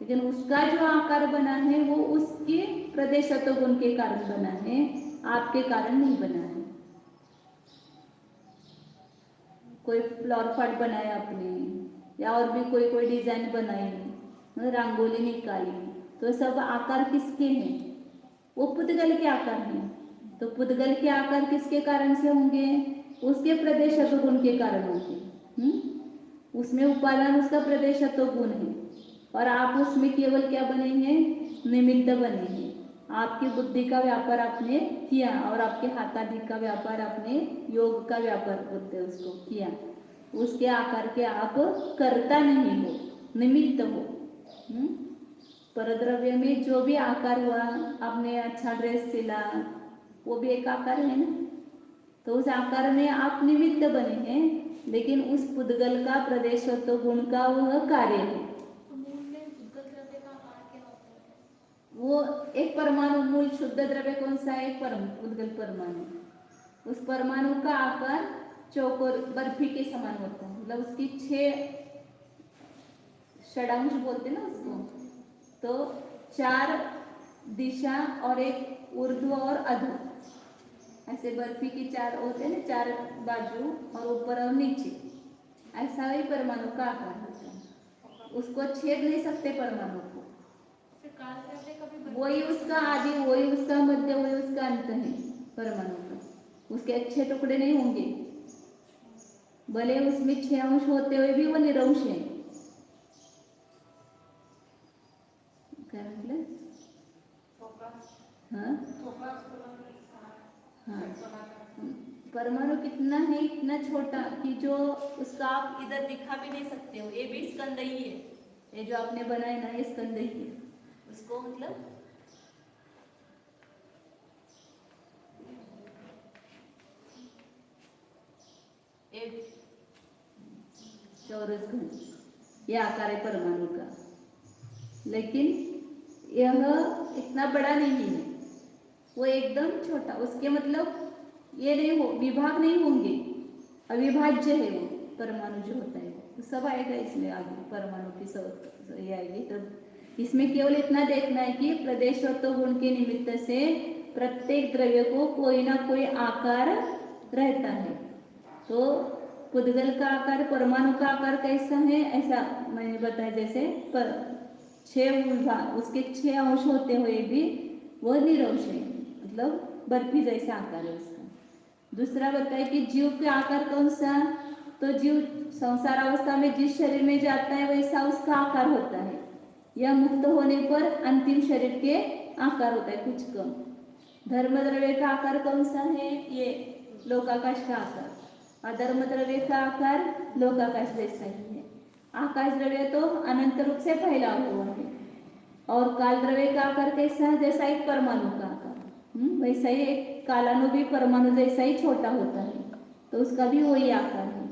लेकिन उसका जो आकार बना है वो उसके प्रदेशत्व गुण के कारण बना है, आपके कारण नहीं बना है। कोई फ्लावर पॉट बनाया आपने, या और भी कोई डिजाइन बनाई, रंगोली निकाली, तो सब आकार किसके हैं? वो पुद्गल के आकार हैं। तो पुद्गल के आकार किसके कारण से होंगे? उसके प्रदेशत्व गुण के कारण होंगे। उसमें उपादान उसका प्रदेशत्व गुण है, और आप उसमें केवल क्या बने हैं? निमित्त बने हैं। आपकी बुद्धि का व्यापार आपने किया, और आपके हाथादि का व्यापार आपने, योग का व्यापार बोलते हैं उसको, किया। उसके आकार के आप करता नहीं हो, निमित्त हो। परद्रव्य में जो भी आकार हुआ, आपने अच्छा ड्रेस सिला, वो भी एक आकार है ना। तो उस आकार में आप निमित्त बने हैं, लेकिन उस पुद्गल का प्रदेशत्व गुण का वह कार्य है। वो एक परमाणु, मूल शुद्ध द्रव्य कौन सा है? पुद्गल परमाणु। उस परमाणु का आकार चौकोर बर्फी के समान होता है, मतलब उसकी 6 षडांश बोलते ना उसको, तो 4 दिशा और एक ऊर्ध्व और अधो, ऐसे बर्फी की 4 होते हैं ना, 4 बाजू और ऊपर और नीचे, ऐसा ही परमाणु का आकार होता है। उसको छेद नहीं सकते परमाणु को, वही उसका आदि, वही उसका मध्य, वही उसका अंत है परमाणु का। उसके अच्छे टुकड़े नहीं होंगे, भले उसमें 6 अंश होते हुए भी वो निरंश है। क्या मतलब? हाँ हाँ, परमाणु कितना है, इतना छोटा कि जो उसका आप इधर दिखा भी नहीं सकते हो। ये भी स्कंद ही है, ये जो आपने बनाया ना, ये स्कंद ही है। उसको मतलब एक चौरस घन, यह आकार है परमाणु का, लेकिन यह इतना बड़ा नहीं है, वो एकदम छोटा। उसके मतलब ये नहीं हो, विभाग नहीं होंगे, अविभाज्य है वो परमाणु जो होता है, वो सब आएगा इसमें आगे, परमाणु की सब ये आएगी। तब इसमें केवल इतना देखना है कि प्रदेशत्व गुण के निमित्त से प्रत्येक द्रव्य को कोई ना कोई आकार रहता है। तो पुद्गल का आकार, परमाणु का आकार कैसा है, ऐसा मैंने बताया, जैसे पर 6 विभाग, उसके 6 अंश होते हुए भी वह निरंश है, मतलब बर्फी जैसा आकार है उसका। दूसरा बताया कि जीव का आकार कौन सा, तो जीव संसार अवस्था में जिस शरीर में जाता है वैसा उसका आकार होता है। यह मुक्त होने पर अंतिम शरीर के आकार होता है, कुछ कम। धर्म द्रव्य का आकार कौन सा है, ये लोकाकाश का आकार। अधर्म द्रव्य का आकार लोकाकाश जैसा ही है। आकाश द्रव्य तो अनंत रूप से फैला हुआ है, और काल द्रव्य का आकार कैसा है, जैसा एक परमाणु का आकार, वैसा ही एक कालाणु भी परमाणु जैसा ही छोटा होता है, तो उसका भी वही आकार है।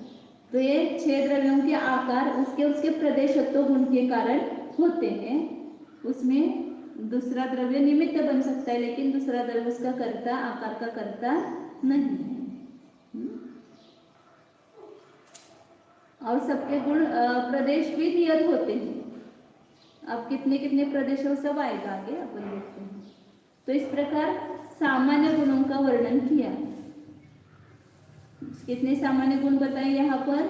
तो ये 6 द्रव्यों के आकार उसके उसके प्रदेशत्व गुण के कारण होते हैं। उसमें दूसरा द्रव्य निमित्त बन सकता है, लेकिन दूसरा द्रव्य उसका कर्ता, आकार का कर्ता नहीं है। और सबके गुण प्रदेश भी नियत होते हैं। अब कितने कितने प्रदेश हो सब आएगा आगे, अपन देखते हैं। तो इस प्रकार सामान्य गुणों का वर्णन किया। कितने सामान्य गुण बताए यहाँ पर,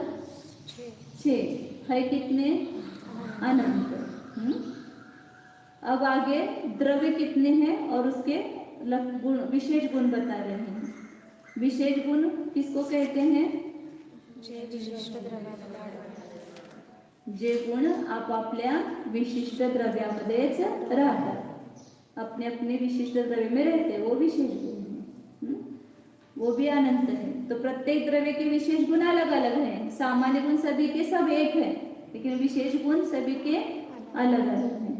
6 है। कितने, अनंत। अब आगे द्रव्य कितने हैं और उसके गुण, विशेष गुण बता रहे हैं। विशेष गुण किसको कहते हैं, जे गुण आपापल्या विशिष्ट द्रव्यामध्येच राहतात, अपने अपने विशिष्ट द्रव्य में रहते, वो विशेष गुण है। वो भी अनंत है। तो प्रत्येक द्रव्य के विशेष गुण अलग अलग हैं। सामान्य गुण सभी के सब एक है, लेकिन विशेष गुण सभी के अलग अलग हैं।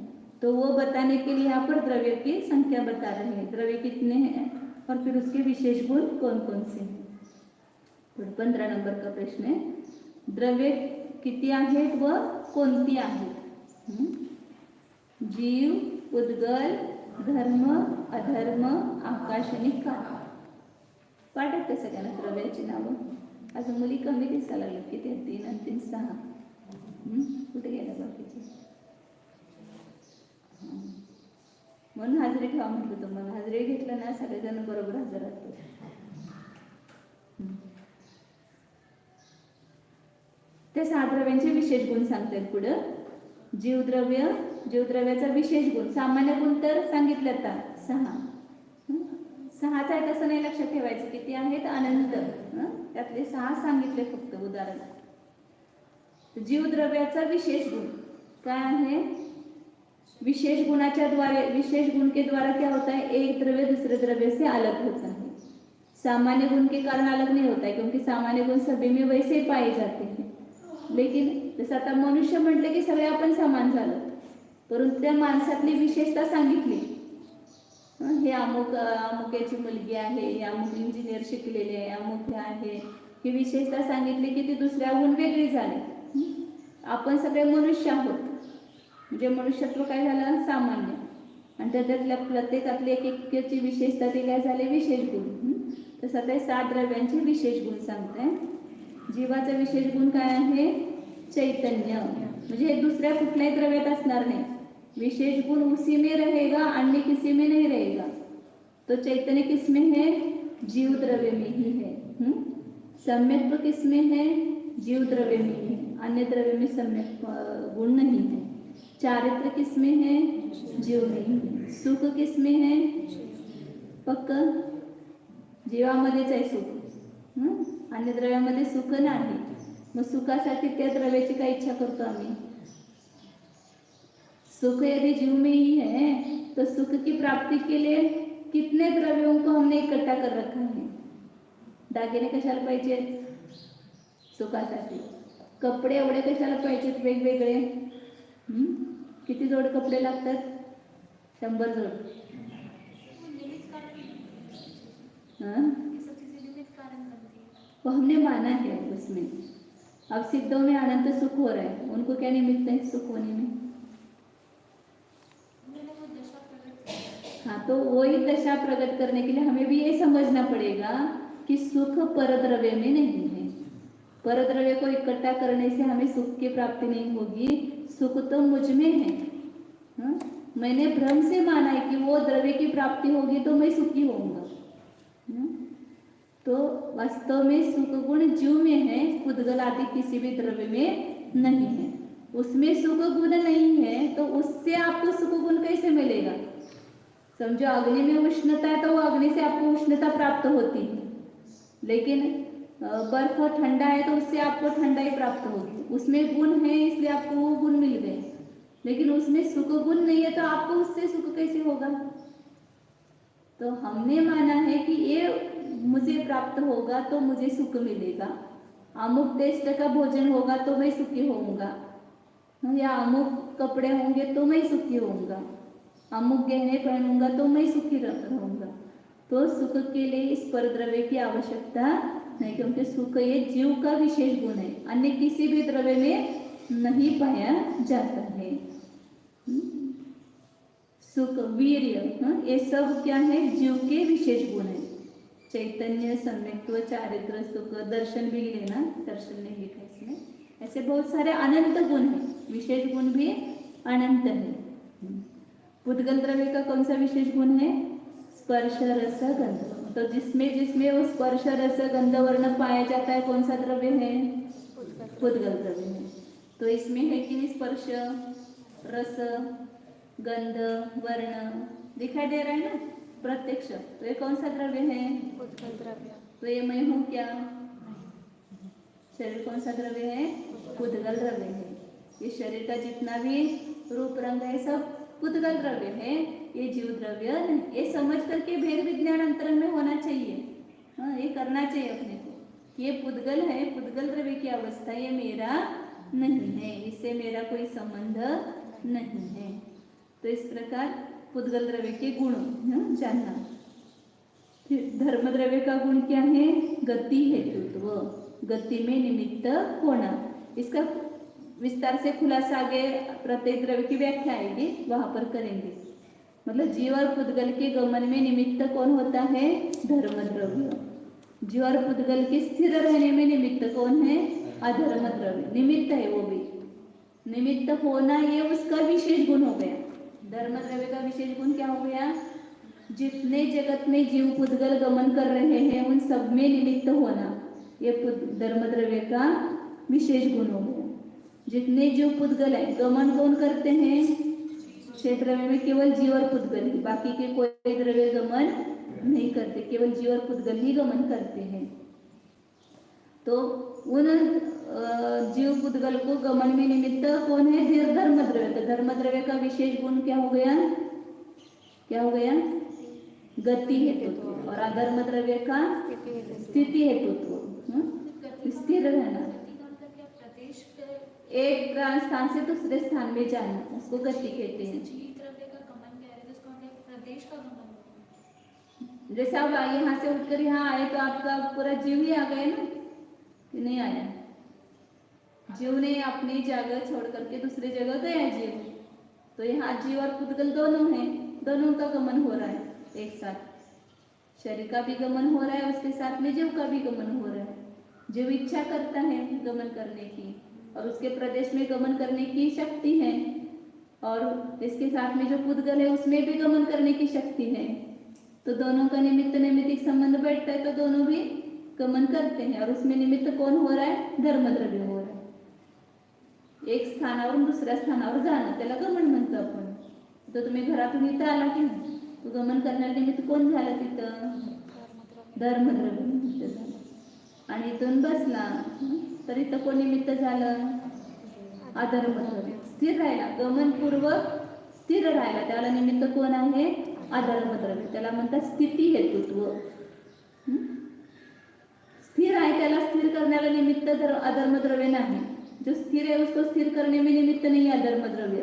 तो वो बताने के लिए यहाँ पर द्रव्य की संख्या बता रहे हैं, द्रव्य कितने हैं और फिर उसके विशेष गुण कौन कौन से हैं। तो 15 नंबर का प्रश्न है, द्रव्य किती आहेत व कोणती आहेत? जीव, उद्गल, धर्म, अधर्म, आकाश आणि काळ. पाठ आहेत सगळ्यांना द्रव्याची नावं? अजून मुली कमी दिसायला लागली, किती आहेत? 3 आणि 3 6. कुठे गेला बाकीचे? म्हणून हाजरी ठेवा म्हटलं तुम्हाला. हाजरी घेतलं ना सगळेजण बरोबर हजर राहतो. ते 6 द्रव्यांचे विशेष गुण सांगतात पुढं. जीवद्रव्य, जीवद्रव्याचा विशेष गुण, सामान्य गुण तर सांगितले आता 6. 6च आहे तसं नाही लक्षात ठेवायचं, किती आहेत? अनंत. त्यातले 6 सांगितले फक्त उदाहरण. जीवद्रव्याचा विशेष गुण काय आहे? विशेष गुणाच्या द्वारे, विशेष गुण के द्वारा क्या होता है, एक द्रव्य दूसरे द्रव्य से अलग होता है। सामान्य गुण के कारण अलग नहीं होता है, क्योंकि सामान्य गुण सभी में वैसे ही पाए जाते हैं। लेकिन जसं आता मनुष्य म्हटले की सगळे आपण समान झालो, परंतु त्या माणसातली विशेषता सांगितली, हे अमुक अमुक्याची मुलगी आहे, हे अमुक इंजिनियर शिकलेले आहे, अमुक हे आहे, ही विशेषता सांगितली की ती दुसऱ्याहून वेगळी झाली। आपण सगळे मनुष्य आहोत, म्हणजे मनुष्यत्व काय झालं? सामान्य, आणि त्यातल्या प्रत्येकातली एक एकची विशेषता ती काय झाली? विशेष गुण। तसं आता हे 7 द्रव्यांचे विशेष गुण सांगते. जीवाचा विशेष गुण काय आहे? चैतन्य. म्हणजे हे दुसऱ्या कुठल्याही द्रव्यात असणार नाही. विशेष गुण उसी में रहेगा, अन्य किसी में नहीं रहेगा. तो चैतन्य किस में है? जीव द्रव्य में ही है. सम्यक्त्व किस में है? जीव द्रव्य में है. अन्य द्रव्य में सम्यक गुण नहीं है. चारित्र किस में है? जीव में है. सुख किस में है? पक्का जीवामध्येच आहे सुख. अन्य द्रव्यामध्ये सुख नाही. मग सुखासाठी त्या द्रव्याची काय इच्छा करतो आम्ही? सुख यदि जीव में ही है तो सुख की प्राप्ति के लिए कितने द्रव्यों को हमने इकट्ठा कर रखा है. दागिने कशाला पाहिजे? सुखासाठी. कपडे एवढे कशाला पाहिजेत वेगवेगळे? किती जोड कपडे लागतात? 100 जोड. वो हमने माना है उसमें. अब सिद्धों में अनंत सुख हो रहा है, उनको क्या निमित्त है सुख होने में? हाँ, तो वही दशा प्रकट करने के लिए हमें भी ये समझना पड़ेगा कि सुख परद्रव्य में नहीं है. परद्रव्य को इकट्ठा करने से हमें सुख की प्राप्ति नहीं होगी. सुख तो मुझ में है. मैंने भ्रम से माना है कि वो द्रव्य की प्राप्ति होगी तो मैं सुखी होऊंगा. तो वास्तव में सुख गुण जीव में है, पुद्गल आदि किसी भी द्रव्य में नहीं है. उसमें सुख गुण नहीं है तो उससे आपको सुख गुण कैसे मिलेगा? समझो अग्नि में उष्णता है तो वो अग्नि से आपको उष्णता प्राप्त होती है. लेकिन बर्फ ठंडा है तो उससे आपको ठंडाई प्राप्त होगी. उसमें गुण है इसलिए आपको वो गुण मिल गए. लेकिन उसमें सुख गुण नहीं है तो आपको उससे सुख कैसे होगा? तो हमने माना है कि ये मुझे प्राप्त होगा तो मुझे सुख मिलेगा. अमुक टेस्ट का भोजन होगा तो मैं सुखी होऊंगा, या अमुक कपड़े होंगे तो मैं सुखी होऊंगा, अमुक गहने पहनूंगा तो मैं सुखी रहूंगा. तो सुख के लिए इस परद्रव्य की आवश्यकता नहीं, क्योंकि सुख ये जीव का विशेष गुण है, अन्य किसी भी द्रव्य में नहीं पाया जाता है. सुख, वीर्य, ये सब क्या है? जीव के विशेष गुण है. चैतन्य, सम्यक्त्व, चारित्र, सुख, दर्शन भी लेना, दर्शन नहीं लिखा इसमें. ऐसे बहुत सारे अनंत गुण हैं, विशेष गुण भी अनंत है. पुद्गल द्रव्य का कौन सा विशेष गुण है? स्पर्श, रस, गंध. तो जिसमें जिसमें वो स्पर्श, रस, गंध, वर्ण पाया जाता है कौन सा द्रव्य है? पुद्गल द्रव्य है. तो इसमें है कि नहीं स्पर्श, रस, गंध, वर्ण दिखाई दे रहा है ना प्रत्यक्ष. तो ये कौन सा द्रव्य है? पुद्गल द्रव्य. तो ये मैं हूँ क्या? शरीर कौन सा द्रव्य है? पुद्गल द्रव्य है. ये शरीर का जितना भी रूप रंग है सब पुद्गल द्रव्य है, ये जीव द्रव्य नहीं. ये समझ करके भेद विज्ञान अंतरंग में होना चाहिए. ये करना चाहिए अपने को. ये पुद्गल है, पुद्गल द्रव्य की अवस्था ये मेरा नहीं है, इससे मेरा कोई संबंध नहीं है. तो इस प्रकार पुद्गल द्रव्य के गुण जानना. फिर धर्म द्रव्य का गुण क्या है? गति, हेतुत्व. गति में निमित्त होना. इसका विस्तार से खुलासा आगे प्रत्येक द्रव्य की व्याख्या आएगी, वहां पर करेंगे. मतलब जीव और पुद्गल के गमन में निमित्त कौन होता है? धर्म द्रव्य. जीव और पुद्गल के स्थिर रहने में निमित्त कौन है? अधर्म द्रव्य. निमित्त है वो भी. निमित्त होना ये उसका विशेष गुण हो गया. धर्म द्रव्य का विशेष गुण क्या हो गया? जितने जगत में जीव पुद्गल गमन कर रहे हैं उन सब में निमित्त होना, ये धर्म द्रव्य का विशेष गुण हो गया. जितने जीव पुद्गल है गमन कौन करते हैं? क्षेत्र में केवल जीव और पुद्गल ही, बाकी के कोई द्रव्य गमन नहीं करते, केवल जीव और पुद्गल ही गमन करते हैं. तो उन जीव पुद्गल को गमन में निमित्त कौन है? धर्म द्रव्य. तो धर्म द्रव्य का विशेष गुण क्या हो गया? क्या हो गया? गति हेतुत्व. और अधर्म द्रव्य का स्थिति हेतुत्व. स्थिर रहना, एक स्थान से दूसरे स्थान में जाना, उसको गति कहते हैं. जैसे आप यहाँ से उठकर यहाँ आए तो आपका पूरा जीव ही आ गया ना, कि नहीं आया? जीव ने अपनी जगह छोड़ करके दूसरी जगह गया जीव. तो यहाँ जीव और पुद्गल दोनों हैं, दोनों का गमन हो रहा है एक साथ. शरीर का भी गमन हो रहा है, उसके साथ में जीव का भी गमन हो रहा है। जीव इच्छा करता है गमन करने की, और उसके प्रदेश में गमन करने की शक्ति है, और इसके साथ में जो पुद्गल है उसमें भी गमन करने की शक्ति है। तो दोनों का निमित्त नैमित्तिक संबंध बैठता है, तो दोनों भी गमन करते हैं। और उसमें निमित्त कौन हो रहा है? धर्मद्रव्य हो रहा है। एक स्थानावरून दुसऱ्या स्थानावर जाणं त्याला गमन म्हणतो आपण. तर तुम्ही घरातून इथं आला की नाही, तो गमन करण्याला निमित्त कोण झालं तिथं? धर्मद्रव्य निमित्त झालं. आणि इथून बसला तर इथं कोण निमित्त झालं? अधर्मद्रव्य. स्थिर राहिला, गमनपूर्वक स्थिर राहिला, त्याला निमित्त कोण आहे? अधर्मद्रव्य. त्याला म्हणतात स्थिती हेतुत्व. स्थिर आहे त्याला स्थिर करण्याला निमित्त अधर्मद्रव्य नाही. जो स्थिर है उसको स्थिर करने में निमित्त नहीं है अधर्मद्रव्य.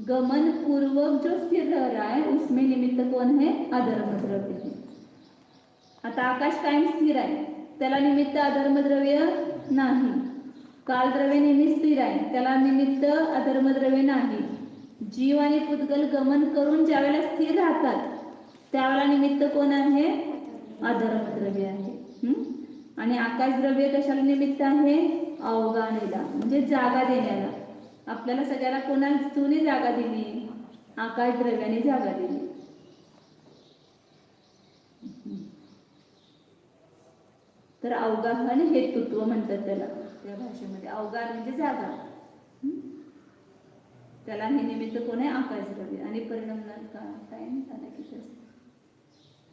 गमन पूर्वक जो स्थिर रह रहा है उसमें निमित्त कौन है? अधर्मद्रव्य है. आता आकाश कायम स्थिर आहे, त्याला निमित्त अधर्मद्रव्य नाही. कालद्रव्य नेहमी स्थिर आहे, त्याला निमित्त अधर्मद्रव्य नाही. जीव आणि पुद्गल गमन करून ज्यावेळेला स्थिर राहतात त्यावेळेला निमित्त कोण आहे? अधर्मद्रव्य आहे. आणि आकाशद्रव्य कशाला निमित्त आहे? अवगानेला, म्हणजे जागा देण्याला. आपल्याला सगळ्याला कोणाने जागा दिली? आकाशद्रव्याने जागा दिली. तर अवगाहन हेतुत्व म्हणतात त्याला त्या भाषेमध्ये. अवगाहन म्हणजे जागा. त्याला हे निमित्त कोण आहे? आकाशद्रव्य. आणि परिणामणार टाइम झाला की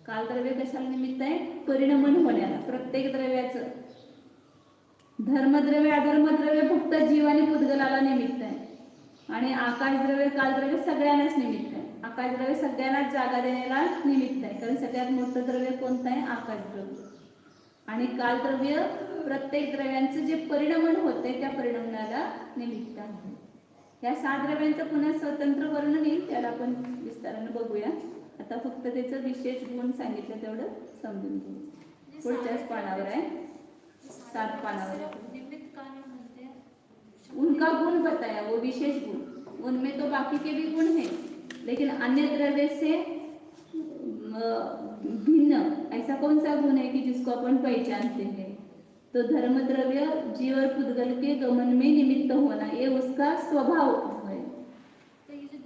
कालद्रव्य कशाला निमित्त आहे? परिणमन होण्याला. प्रत्येक द्रव्याचं धर्मद्रव्य अधर्मद्रव्य फक्त जीव आणि पुद्गलाला निमित्त आहे, आणि आकाशद्रव्य कालद्रव्य सगळ्यांनाच निमित्त आहे. आकाशद्रव्य सगळ्यांनाच जागा देण्याला निमित्त आहे, कारण सगळ्यात मोठं द्रव्य कोणतं आहे? आकाशद्रव्य. आणि कालद्रव्य प्रत्येक द्रव्यांचं जे परिणमन होते त्या परिणमनाला निमित्त आहे. या 7 द्रव्यांचं पुन्हा स्वतंत्र वर्णन येईल, त्याला आपण विस्ताराने बघूया. आता फक्त त्याचं विशेष गुण सांगितलं तेवढं समजून घ्यायचं. पुढच्याच पानावर आहे, 7 पानावर. उनका गुण बताया, वो विशेष गुण. उनमें तो बाकी के भी गुण हैं, लेकिन अन्य द्रव्य से भिन्न ऐसा कौन सा गुण है कि जिसको अपन पहचानते हैं? तो धर्मद्रव्य जीव और पुद्गल के गमन में निमित्त होना, ये उसका स्वभाव है. तो ये जो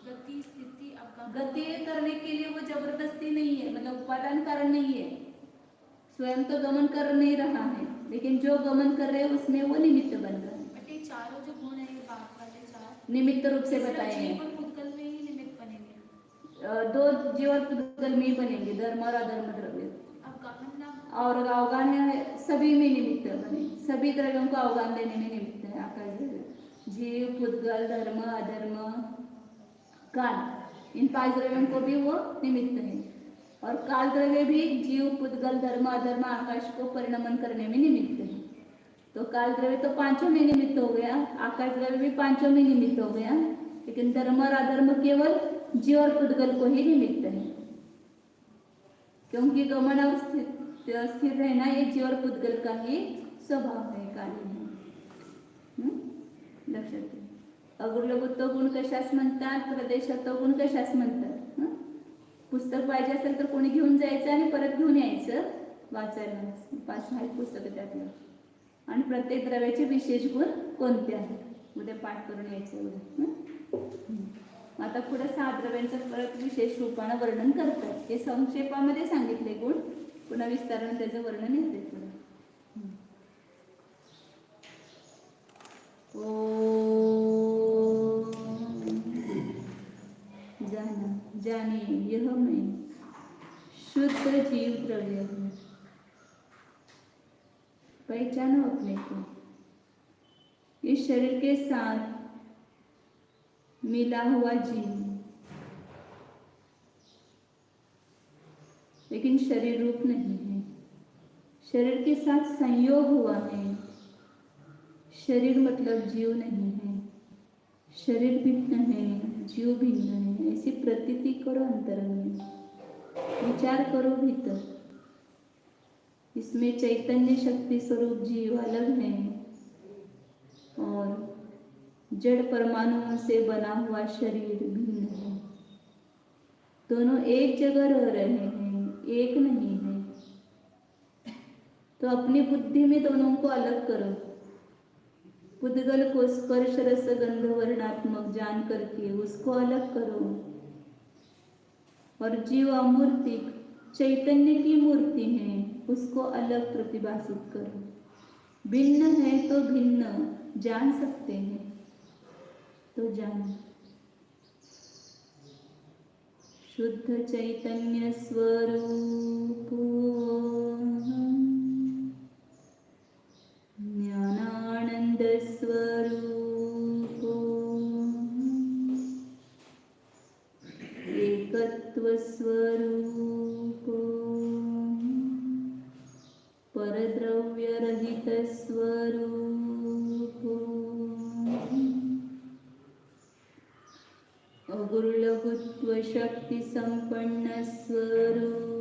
गति स्थिति गति करने के लिए वो जबरदस्ती नहीं है, मतलब उपादान कारण नहीं है. स्वयं तो गमन कर नहीं रहा है, लेकिन जो गमन कर रहे हैं उसमें वो निमित्त बन रहा है. बट ये चारों जो गुण है, ये बात वाले 4 निमित्त रूप से बताए हैं. जीव और पुद्गल में ही निमित्त बनेंगे. 2 जीव और पुद्गल में बनेंगे, धर्म और अधर्म द्रव्य. अब मतलब और अवगान है सभी में निमित्त बने. सभी द्रव्यों को अवगान देने में निमित्त है आकाश द्रव्य. जीव, पुद्गल, धर्म, अधर्म, काल, इन 5 द्रव्यों को भी वो निमित्त है. और काल द्रव्य भी जीव, पुद्गल, धर्म, अधर्म, आकाश को परिणमन करने में निमित्त है. तो काल द्रव्य तो 5 में निमित्त हो गया, आकाश द्रव्य भी 5 में निमित्त हो गया, लेकिन धर्म और अधर्म केवल जीव और पुद्गल को ही निमित्त है, क्योंकि गमन और स्थिर रहना ये जीव और पुद्गल का ही स्वभाव है, कार्य है. लक्षात घ्या. अगुलभूत गुण कशास म्हणतात? प्रदेशत्व गुण कशास म्हणतात? पुस्तक पाहिजे असेल तर कोणी घेऊन जायचं आणि परत घेऊन यायचं वाचायला. 5 आहेत पुस्तकं त्यातलं. आणि प्रत्येक द्रव्याचे विशेष गुण कोणते आहेत उद्या पाठ करून यायचे उद्या. आता पुढे 7 द्रव्यांचं परत विशेष रूपानं वर्णन करतात. हे संक्षेपामध्ये सांगितले गुण, पुन्हा विस्ताराने त्याचं वर्णन येते पुढे. जाना जानिए यह मैं शुद्ध जीव द्रव्य हूँ. पहचानो अपने को. इस शरीर के साथ मिला हुआ जीव, लेकिन शरीर रूप नहीं है. शरीर के साथ संयोग हुआ है. शरीर मतलब जीव नहीं है. शरीर भिन्न है, जीव भिन्न है, ऐसी प्रतीति करो अंतरंग में. विचार करो भीतर. इसमें चैतन्य शक्ति स्वरूप जीव अलग है और जड़ परमाणुओं से बना हुआ शरीर भिन्न है. दोनों एक जगह रह रहे हैं, एक नहीं है। तो अपनी बुद्धि में दोनों को अलग करो। पुद्गल को स्पर्श रस गंध वर्णात्मक जान करके उसको अलग करो, और जीव अमूर्तिक चैतन्य की मूर्ति है उसको अलग प्रतिभासित करो। भिन्न है तो भिन्न जान सकते हैं, तो जानो। शुद्ध चैतन्य स्वरूप ज्ञानानंद स्वरूप एकत्व स्वरूप परद्रव्य रहित स्वरूप अगुरुलघुत्व शक्ति संपन्न स्वरूप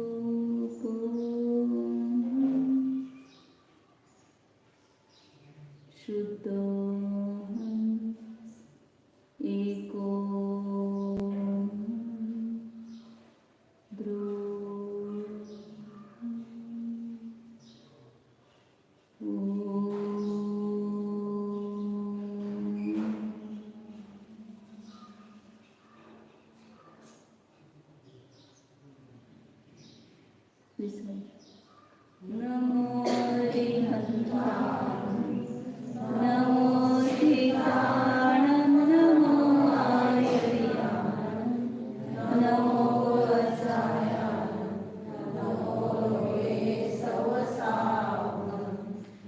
शुद्ध एको नमो नमो ठिकाणं नमो आयर्यानं नमो वसायानं नमो सवसावनं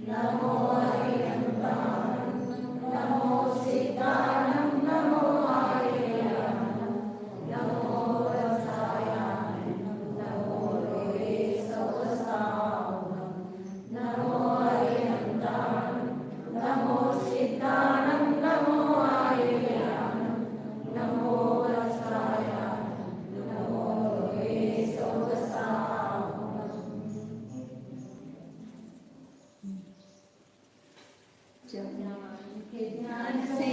नमो अरिहन्तानं नमो सिद्धानं नमो आयर्यानं नमो वसायानं नमो सवसावनं नमो अरिहन्तानं नमो सिद्धानं नमो आयर्यानं नमो रसायानं नमो सवसावनं। ज्ञान से